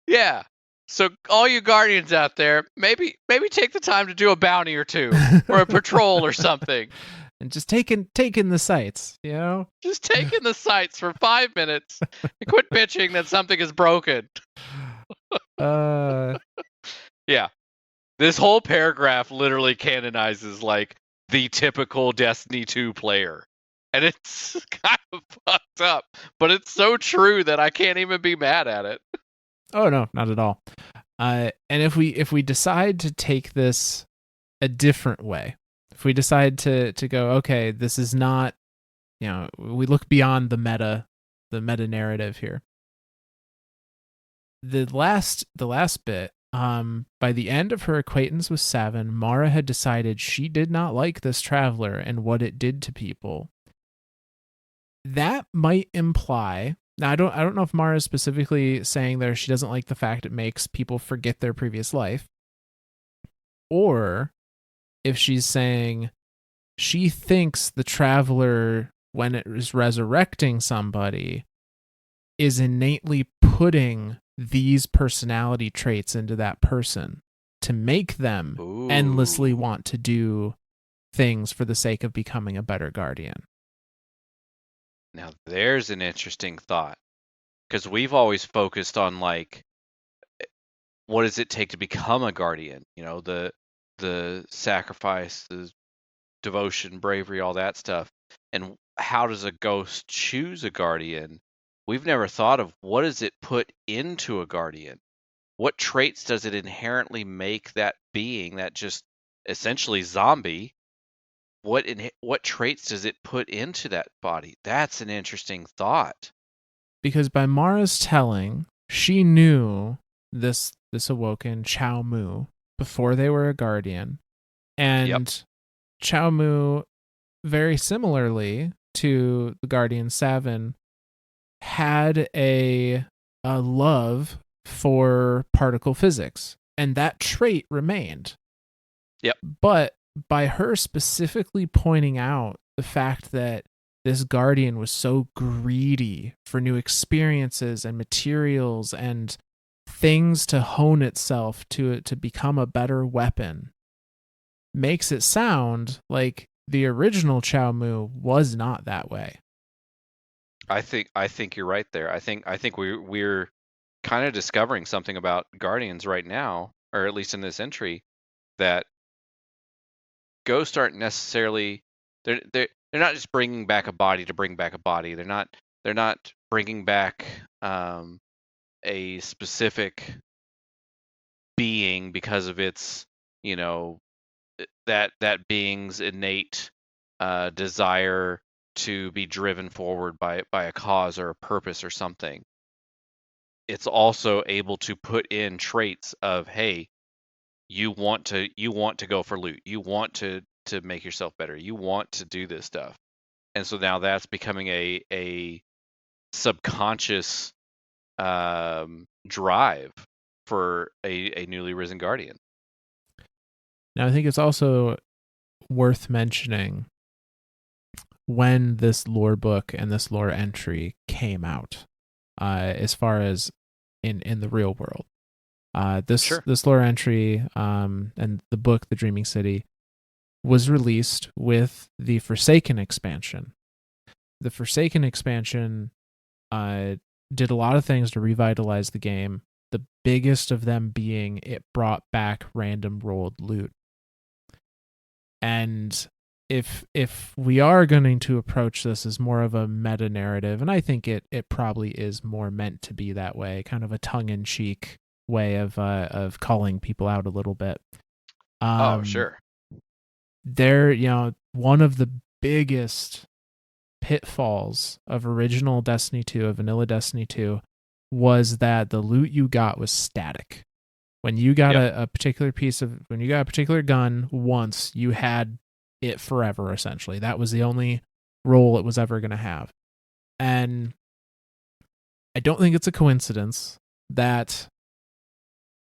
Yeah. So all you Guardians out there, maybe take the time to do a bounty or two or a patrol or something. And just taking the sights, you know? Just taking the sights for 5 minutes and quit bitching that something is broken. Yeah. This whole paragraph literally canonizes like the typical Destiny 2 player. And it's kind of fucked up, but it's so true that I can't even be mad at it. Oh no, not at all. And if we decide to take this a different way, if we decide to go, okay, this is not, we look beyond the meta narrative here. The last bit, by the end of her acquaintance with Savin, Mara had decided she did not like this traveler and what it did to people. That might imply. Now, I don't know if Mara is specifically saying there she doesn't like the fact it makes people forget their previous life, or if she's saying she thinks the traveler, when it is resurrecting somebody, is innately putting these personality traits into that person to make them endlessly want to do things for the sake of becoming a better guardian. Now, there's an interesting thought, because we've always focused on like, what does it take to become a guardian? The sacrifice, the devotion, bravery, all that stuff. And how does a ghost choose a guardian? We've never thought of what does it put into a guardian? What traits does it inherently make that being, that just essentially zombie? What traits does it put into that body? That's an interesting thought. Because by Mara's telling, she knew this Awoken Chao Mu before they were a guardian, and Chao Mu, very similarly to the guardian Savin, had a love for particle physics, and that trait remained. Yep. But by her specifically pointing out the fact that this guardian was so greedy for new experiences and materials and things to hone itself to become a better weapon, makes it sound like the original Chao Mu was not that way. I think you're right there. I think we're kind of discovering something about guardians right now, or at least in this entry, that ghosts aren't necessarily they're not just bringing back a body to bring back a body. They're not bringing back a specific being because of its that being's innate desire to be driven forward by a cause or a purpose or something. It's also able to put in traits of, hey, you want to go for loot. You want to make yourself better. You want to do this stuff. And so now that's becoming a subconscious drive for a newly risen guardian. Now, I think it's also worth mentioning when this lore book and this lore entry came out, as far as in the real world. This lore entry and the book, The Dreaming City, was released with the Forsaken expansion. The Forsaken expansion did a lot of things to revitalize the game. The biggest of them being it brought back random rolled loot. And if we are going to approach this as more of a meta narrative, and I think it probably is more meant to be that way, kind of a tongue-in-cheek way of calling people out a little bit. Sure. One of the biggest pitfalls of original Destiny 2, of vanilla Destiny 2, was that the loot you got was static. When you got a particular when you got a particular gun once, you had it forever, essentially. That was the only role it was ever going to have. And I don't think it's a coincidence that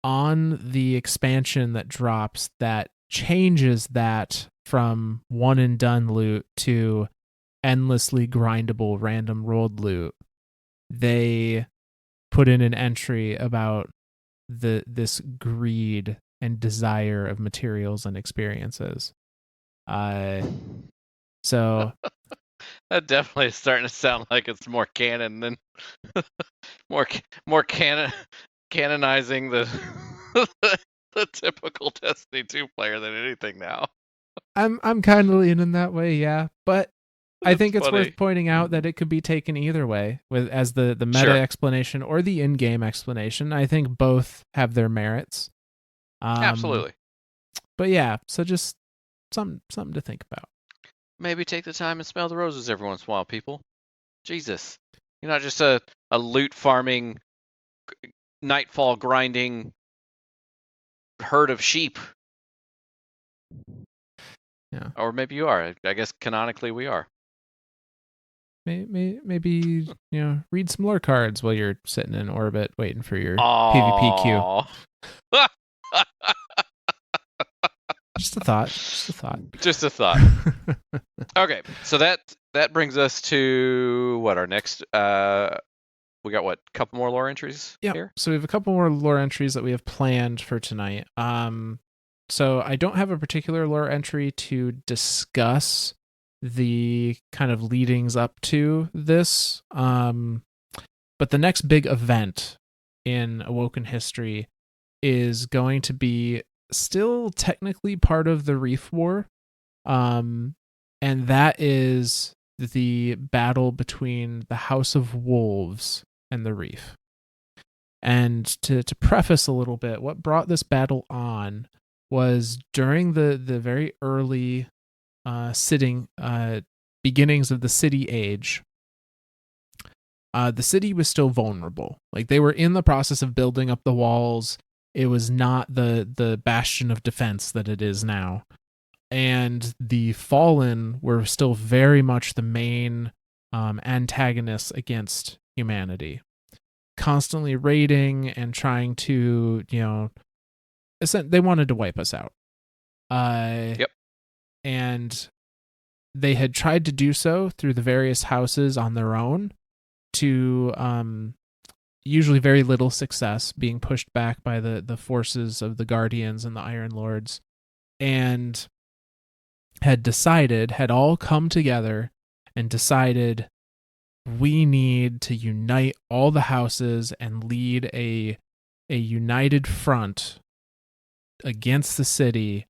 on the expansion that drops, that changes that from one and done loot to endlessly grindable random rolled loot, they put in an entry about this greed and desire of materials and experiences. So that definitely is starting to sound like it's more canon than more canonizing the the typical Destiny 2 player than anything now. I'm kind of leaning that way, yeah, but I think it's funny. worth pointing out that it could be taken either way, as the meta explanation or the in-game explanation. I think both have their merits. Absolutely. But yeah, so just something to think about. Maybe take the time and smell the roses every once in a while, people. Jesus. You're not just a loot farming, nightfall grinding herd of sheep. Yeah. Or maybe you are. I guess canonically we are. Maybe read some lore cards while you're sitting in orbit waiting for your PvP queue. Just a thought. Okay, so that brings us to what our next. We got a couple more lore entries here. So we have a couple more lore entries that we have planned for tonight. So I don't have a particular lore entry to discuss the kind of leadings up to this. But the next big event in Awoken history is going to be still technically part of the Reef War. And that is the battle between the House of Wolves and the Reef. And to preface a little bit, what brought this battle on was during the very early beginnings of the city age. The city was still vulnerable. Like, they were in the process of building up the walls. It was not the bastion of defense that it is now. And the Fallen were still very much the main antagonists against humanity, constantly raiding and trying to, they wanted to wipe us out. And they had tried to do so through the various houses on their own, to usually very little success, being pushed back by the forces of the Guardians and the Iron Lords, and had all come together and decided, we need to unite all the houses and lead a united front against the city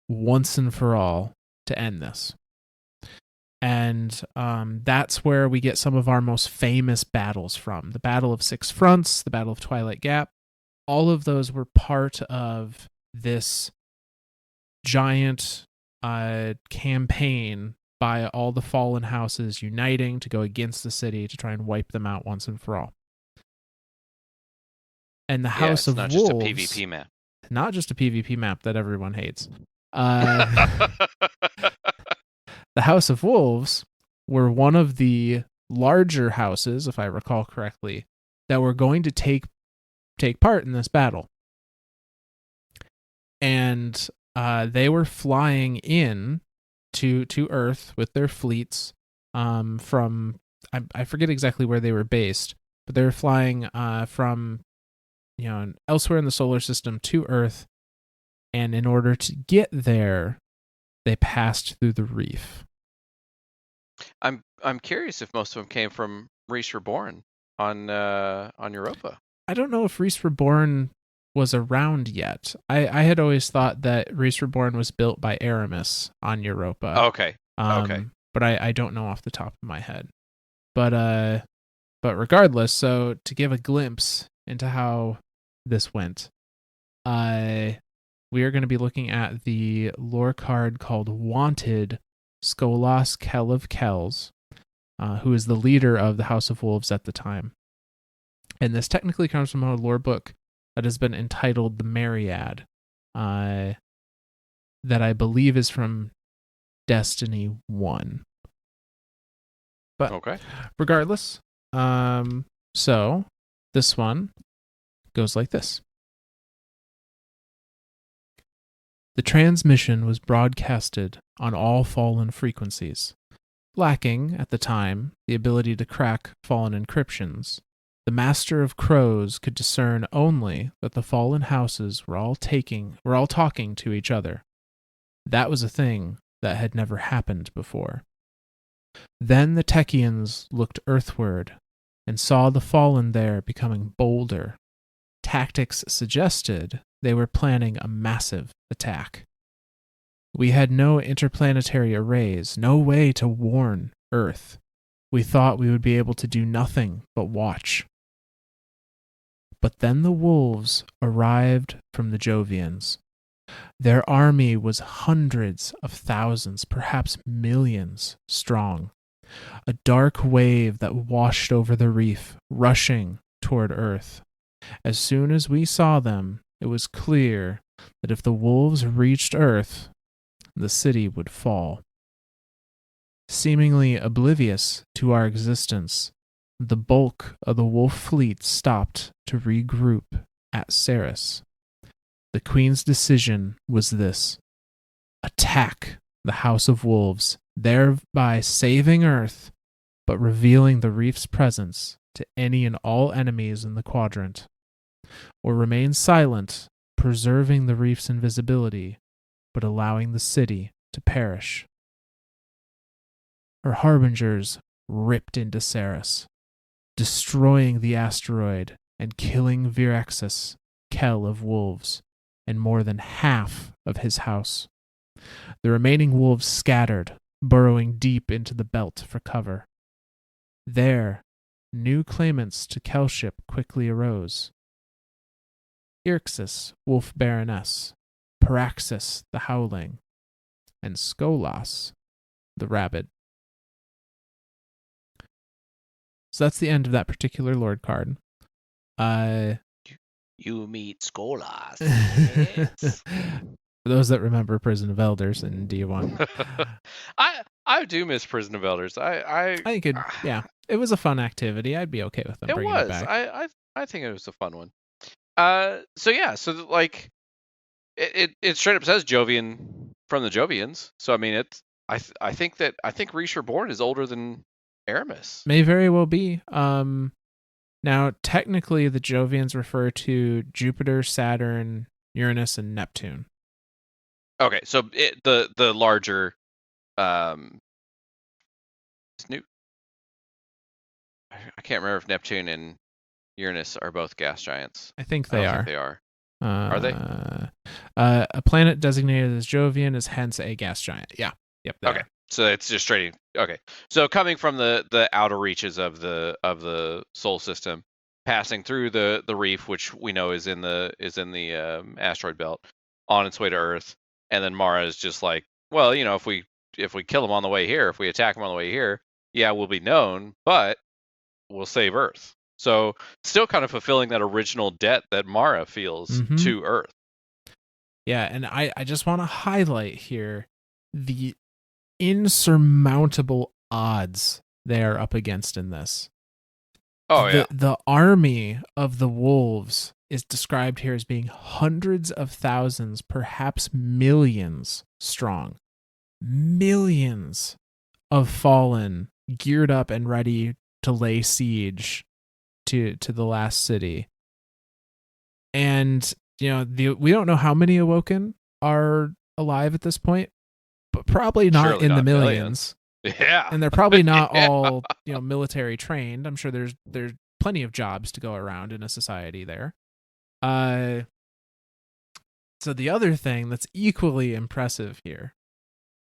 once and for all to end this. And that's where we get some of our most famous battles from. The Battle of Six Fronts, the Battle of Twilight Gap. All of those were part of this giant campaign by all the fallen houses uniting to go against the city to try and wipe them out once and for all. And the House of Wolves... it's not just a PvP map. not just a PvP map that everyone hates. The House of Wolves were one of the larger houses, if I recall correctly, that were going to take part in this battle. And they were flying in to Earth with their fleets from I forget exactly where they were based, but they were flying from elsewhere in the solar system to Earth, and in order to get there, they passed through the reef. I'm curious if most of them came from Reef Reborn on Europa. I don't know if Reef Reborn was around yet. I had always thought that Reef Reborn was built by Aramis on Europa. Okay. Okay. But I don't know off the top of my head. But regardless, so to give a glimpse into how this went, we are going to be looking at the lore card called Wanted Skolas Kell of Kells, who is the leader of the House of Wolves at the time. And this technically comes from a lore book that has been entitled The Myriad, that I believe is from Destiny 1. But okay. Regardless, so this one goes like this. The transmission was broadcasted on all fallen frequencies. Lacking, at the time, the ability to crack fallen encryptions, the Master of Crows could discern only that the fallen houses were all talking to each other. That was a thing that had never happened before. Then the Techians looked earthward and saw the fallen there becoming bolder. Tactics suggested they were planning a massive attack. We had no interplanetary arrays, no way to warn Earth. We thought we would be able to do nothing but watch. But then the wolves arrived from the Jovians. Their army was hundreds of thousands, perhaps millions, strong. A dark wave that washed over the reef, rushing toward Earth. As soon as we saw them, it was clear that if the wolves reached Earth, the city would fall. Seemingly oblivious to our existence, the bulk of the wolf fleet stopped to regroup at Ceres. The Queen's decision was this: attack the House of Wolves, thereby saving Earth, but revealing the reef's presence to any and all enemies in the quadrant. Or remain silent, preserving the reef's invisibility, but allowing the city to perish. Her harbingers ripped into Ceres, destroying the asteroid and killing Viraxis, Kell of Wolves, and more than half of his house. The remaining wolves scattered, burrowing deep into the belt for cover. There, new claimants to Kellship quickly arose. Ixis, Wolf Baroness, Paraxis, the Howling, and Skolas, the Rabid. So that's the end of that particular Lord card. You meet Skolas. Yes. For those that remember Prison of Elders in D1. I do miss Prison of Elders. I think it was a fun activity. I'd be okay with them bringing it back. I think it was a fun one. So like it straight up says Jovian from the Jovians. So I mean I think Reef Reborn is older than Aramis. May very well be. Now technically the Jovians refer to Jupiter, Saturn, Uranus, and Neptune. Okay, so the larger Snoop. I can't remember if Neptune and Uranus are both gas giants. I think they are. Think they are. Are they? A planet designated as Jovian is hence a gas giant. Yeah. Yep. Okay. So it's just straight. Okay. So coming from the outer reaches of the Sol system, passing through the reef, which we know is in the asteroid belt, on its way to Earth, and then Mara is just like, well, if we kill them on the way here, if we attack them on the way here, yeah, we'll be known, but we'll save Earth. So still kind of fulfilling that original debt that Mara feels to Earth. Yeah, and I just want to highlight here the insurmountable odds they are up against in this. Oh yeah. The army of the wolves is described here as being hundreds of thousands, perhaps millions strong. Millions of fallen, geared up and ready to lay siege to the last city. And we don't know how many Awoken are alive at this point, but probably not Surely in the not millions. Yeah. And they're probably not Yeah. all military trained. I'm sure there's plenty of jobs to go around in a society there. So the other thing that's equally impressive here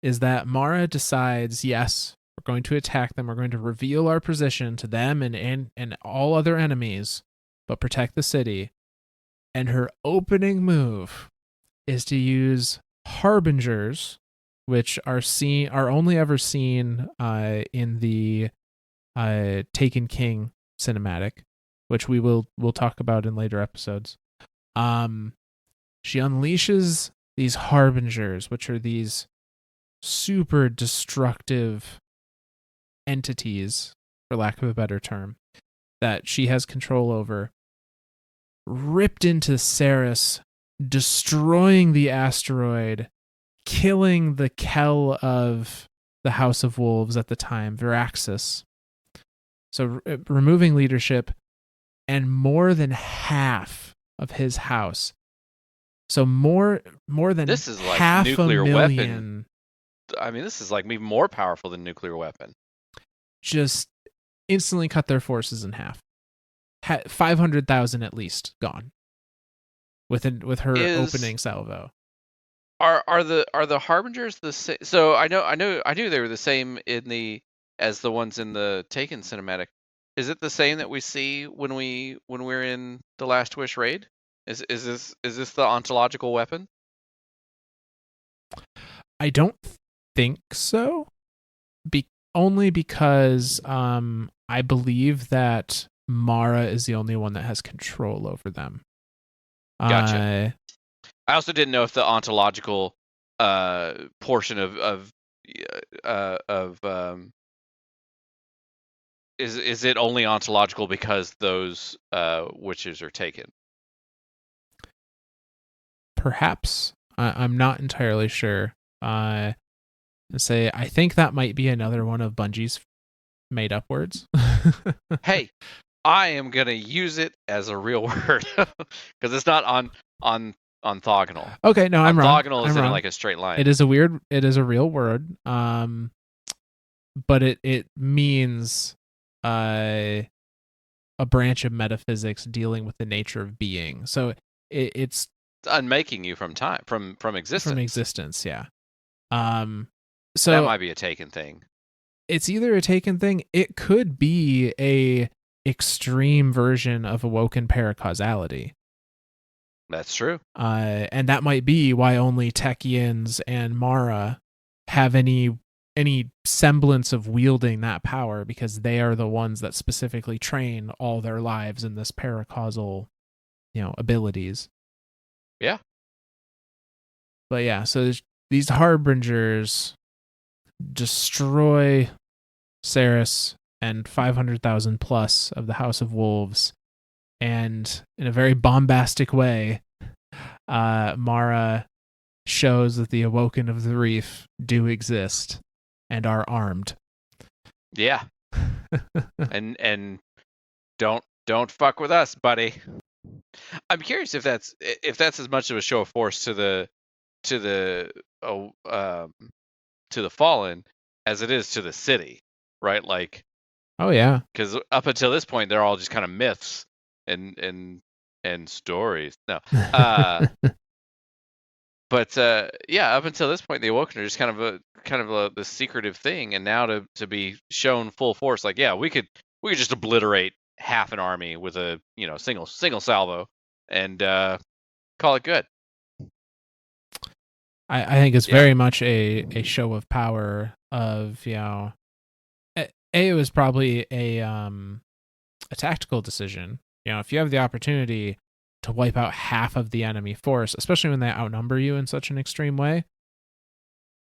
is that Mara decides, yes, we're going to attack them. We're going to reveal our position to them and all other enemies, but protect the city. And her opening move is to use harbingers, which are only ever seen in the Taken King cinematic, which we'll talk about in later episodes. She unleashes these harbingers, which are these super destructive entities, for lack of a better term, that she has control over, ripped into Ceres, destroying the asteroid, killing the Kel of the House of Wolves at the time, Viraxis. So removing leadership and more than half of his house. So more than This is like half nuclear a million. weapon. I mean, this is like even more powerful than nuclear weapon. Just instantly cut their forces in half. 500,000 at least gone. With her opening salvo. Are the harbingers the same? So I knew they were the same as the ones in the Taken cinematic. Is it the same that we see when we're in the Last Wish raid? Is this the ontological weapon? I don't think so. Only because I believe that Mara is the only one that has control over them. Gotcha. I also didn't know if the ontological portion of is it only ontological because those witches are taken? Perhaps. I'm not entirely sure. I think that might be another one of Bungie's made up words. Hey, I am gonna use it as a real word because it's not on orthogonal. Okay, no, I'm wrong. Orthogonal is in like a straight line. It is a real word. But it means a branch of metaphysics dealing with the nature of being. So it's unmaking you from time, from existence. From existence, yeah. So that might be a Taken thing. It's either a Taken thing. It could be a extreme version of Awoken paracausality. That's true. And that might be why only Techians and Mara have any semblance of wielding that power, because they are the ones that specifically train all their lives in this paracausal, abilities. Yeah. But yeah, so these harbingers destroy Ceres and 500,000 plus of the House of Wolves, and in a very bombastic way, Mara shows that the Awoken of the Reef do exist and are armed. Yeah. and don't fuck with us, buddy. I'm curious if that's as much of a show of force to the fallen as it is to the city, right? Like, oh yeah, because up until this point they're all just kind of myths and stories. No, but yeah, up until this point the Awoken are just kind of the secretive thing, and now to be shown full force, like, yeah, we could just obliterate half an army with a single salvo and call it good. I think it's very much a show of power. Of it was probably a tactical decision. If you have the opportunity to wipe out half of the enemy force, especially when they outnumber you in such an extreme way,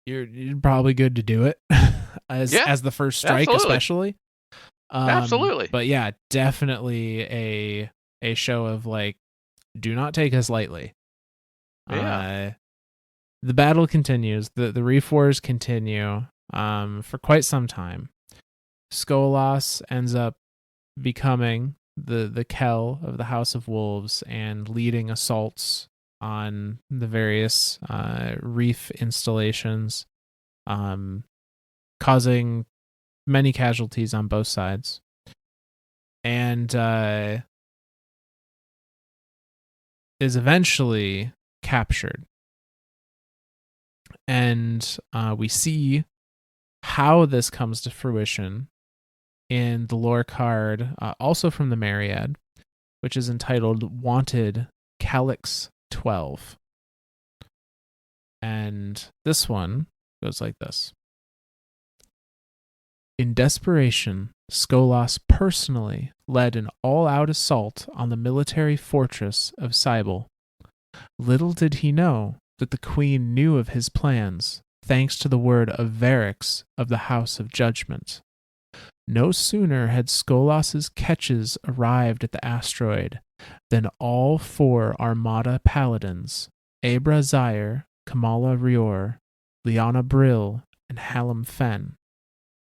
you're probably good to do it as the first strike, absolutely. especially. Absolutely. But yeah, definitely a show of like, do not take us lightly. Yeah. The battle continues. The Reef Wars continue for quite some time. Skolas ends up becoming the Kell of the House of Wolves and leading assaults on the various reef installations, causing many casualties on both sides. And is eventually captured. And we see how this comes to fruition in the lore card, also from the Myriad, which is entitled Wanted Pt.5. And this one goes like this. In desperation, Skolas personally led an all-out assault on the military fortress of Cybele. Little did he know that the queen knew of his plans, thanks to the word of Varix of the House of Judgment. No sooner had Skolas's ketches arrived at the asteroid than all 4 Armada paladins, Abra Zaire, Kamala Rior, Liana Brill, and Hallam Fen,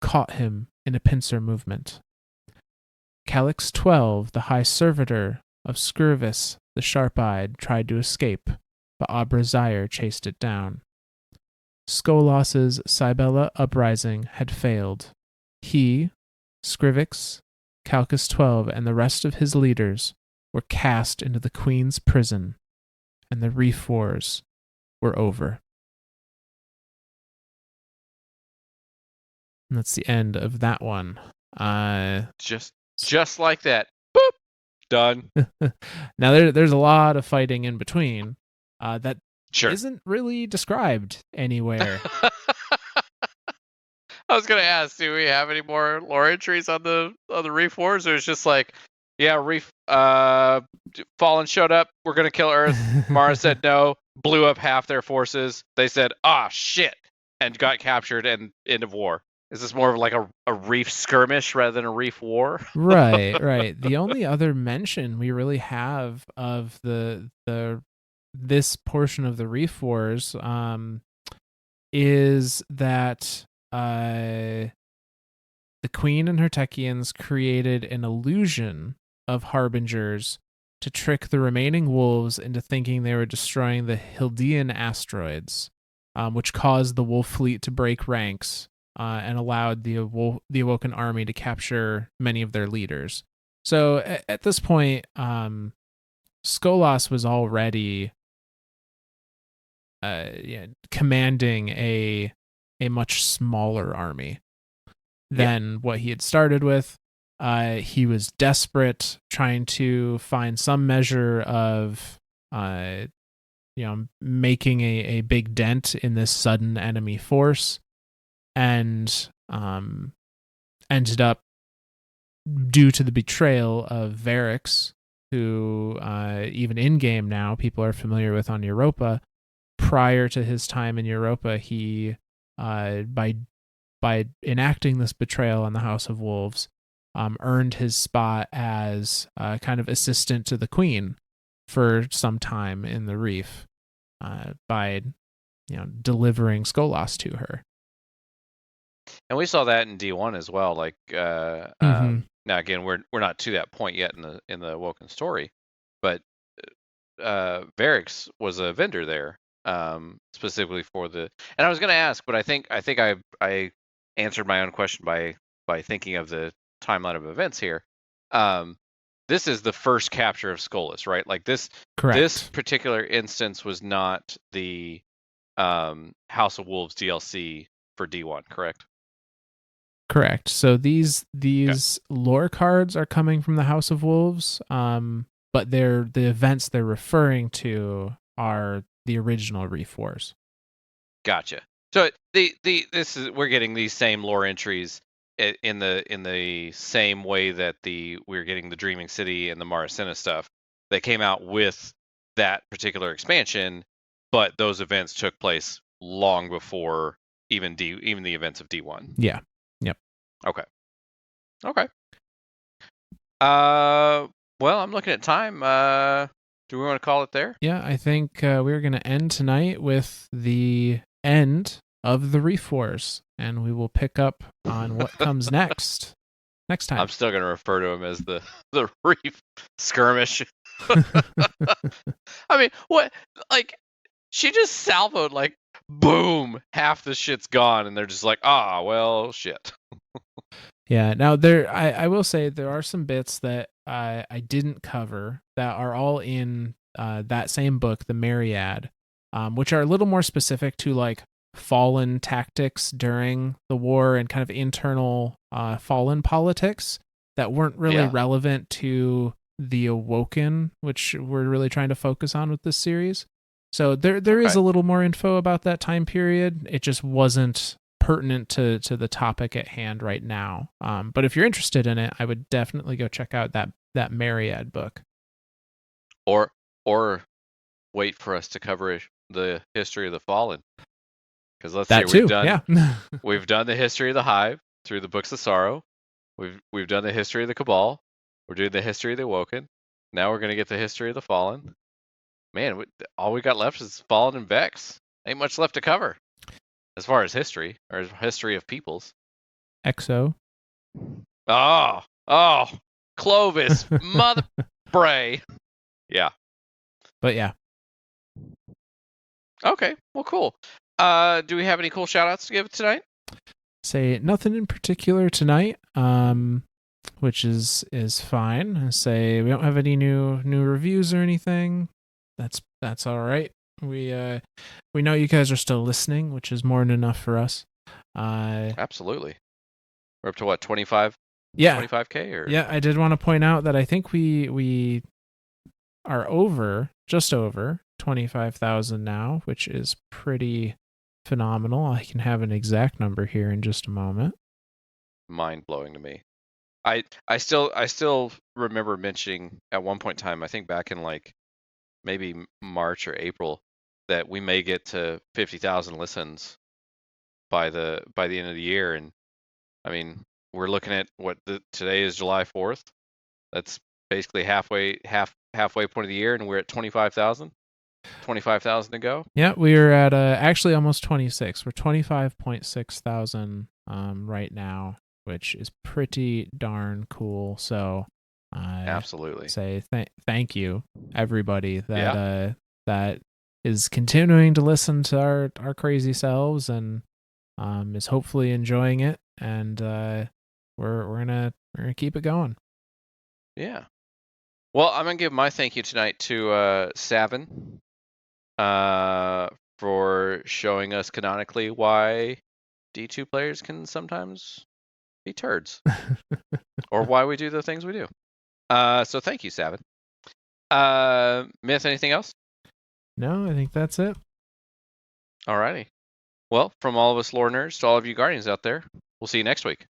caught him in a pincer movement. Pt.5, the High Servitor of Scurvis the Sharp-Eyed, tried to escape, but Abra Zaire chased it down. Skolas's Cybele uprising had failed. He, Scrivix, Pt.12, and the rest of his leaders were cast into the Queen's prison, and the Reef Wars were over. And that's the end of that one. Just like that. Boop. Done. Now there's a lot of fighting in between that Sure. isn't really described anywhere. I was gonna ask, do we have any more lore entries on the Reef Wars, or it's just like, yeah, Reef Fallen showed up, we're gonna kill Earth. Mara said no, blew up half their forces. They said, shit, and got captured, and end of war. Is this more of like a reef skirmish rather than a reef war? Right. The only other mention we really have of this portion of the Reef Wars is that the Queen and her Techians created an illusion of harbingers to trick the remaining wolves into thinking they were destroying the Hildean asteroids, which caused the wolf fleet to break ranks and allowed the Awoken army to capture many of their leaders. So at this point, Skolas was already commanding a much smaller army than what he had started with. He was desperate, trying to find some measure of making a big dent in this sudden enemy force, and ended up, due to the betrayal of Varix, who even in game now people are familiar with on Europa. Prior to his time in Europa, he by enacting this betrayal on the House of Wolves, earned his spot as kind of assistant to the Queen for some time in the Reef, by delivering Skolas to her. And we saw that in D1 as well. Like now again, we're not to that point yet in the Awoken story, but Varix was a vendor there, specifically for the. And I was going to ask, but I think I answered my own question by thinking of the timeline of events here. This is the first capture of Skolas, right? Like this. Correct. This particular instance was not the House of Wolves DLC for D1, correct? Correct. So these lore cards are coming from the House of Wolves, but the events they're referring to are the original Reef Wars. Gotcha. So we're getting these same lore entries in the same way that we're getting the Dreaming City and the Maracena stuff. They came out with that particular expansion, but those events took place long before even the events of D1. Yeah. Yep. Okay. Well, I'm looking at time. Do we want to call it there? Yeah, I think we're going to end tonight with the end of the Reef Wars, and we will pick up on what comes next time. I'm still going to refer to him as the Reef Skirmish. I mean, what? Like, she just salvoed, like, boom, half the shit's gone, and they're just like, well, shit. Yeah. Now I will say there are some bits that I didn't cover that are all in that same book, the Myriad, which are a little more specific to like fallen tactics during the war and kind of internal fallen politics that weren't really relevant to the Awoken, which we're really trying to focus on with this series. So there is a little more info about that time period. It just wasn't pertinent to the topic at hand right now. But if you're interested in it, I would definitely go check out that Myriad book. Or wait for us to cover the history of the Fallen. Because let's see, we've done the history of the Hive through the Books of Sorrow. We've done the history of the Cabal. We're doing the history of the Awoken. Now we're going to get the history of the Fallen. Man, all we got left is Fallen and Vex. Ain't much left to cover as far as history, or history of peoples. Exo. Oh, Clovis, mother Bray. Yeah. But yeah. Okay, well, cool. Do we have any cool shout-outs to give tonight? Say nothing in particular tonight, which is fine. Say we don't have any new reviews or anything. That's all right. We know you guys are still listening, which is more than enough for us. Absolutely. We're up to what, 25? Yeah. 25K or? Yeah, I did want to point out that I think we are just over 25,000 now, which is pretty phenomenal. I can have an exact number here in just a moment. Mind-blowing to me. I still remember mentioning at one point in time, I think back in like maybe March or April, that we may get to 50,000 listens by the end of the year. And I mean, we're looking at today is July 4th. That's basically halfway point of the year, and we're at 25,000. 25,000 to go. Yeah, we are at actually almost 26. We're 25.6 thousand right now, which is pretty darn cool. So absolutely say thank you everybody that is continuing to listen to our crazy selves and is hopefully enjoying it, and we're gonna keep it going. Yeah. Well, I'm gonna give my thank you tonight to Savin for showing us canonically why D2 players can sometimes be turds, or why we do the things we do. So thank you, Savin. Myth, anything else? No, I think that's it. Alrighty. Well, from all of us lore nerds to all of you guardians out there, we'll see you next week.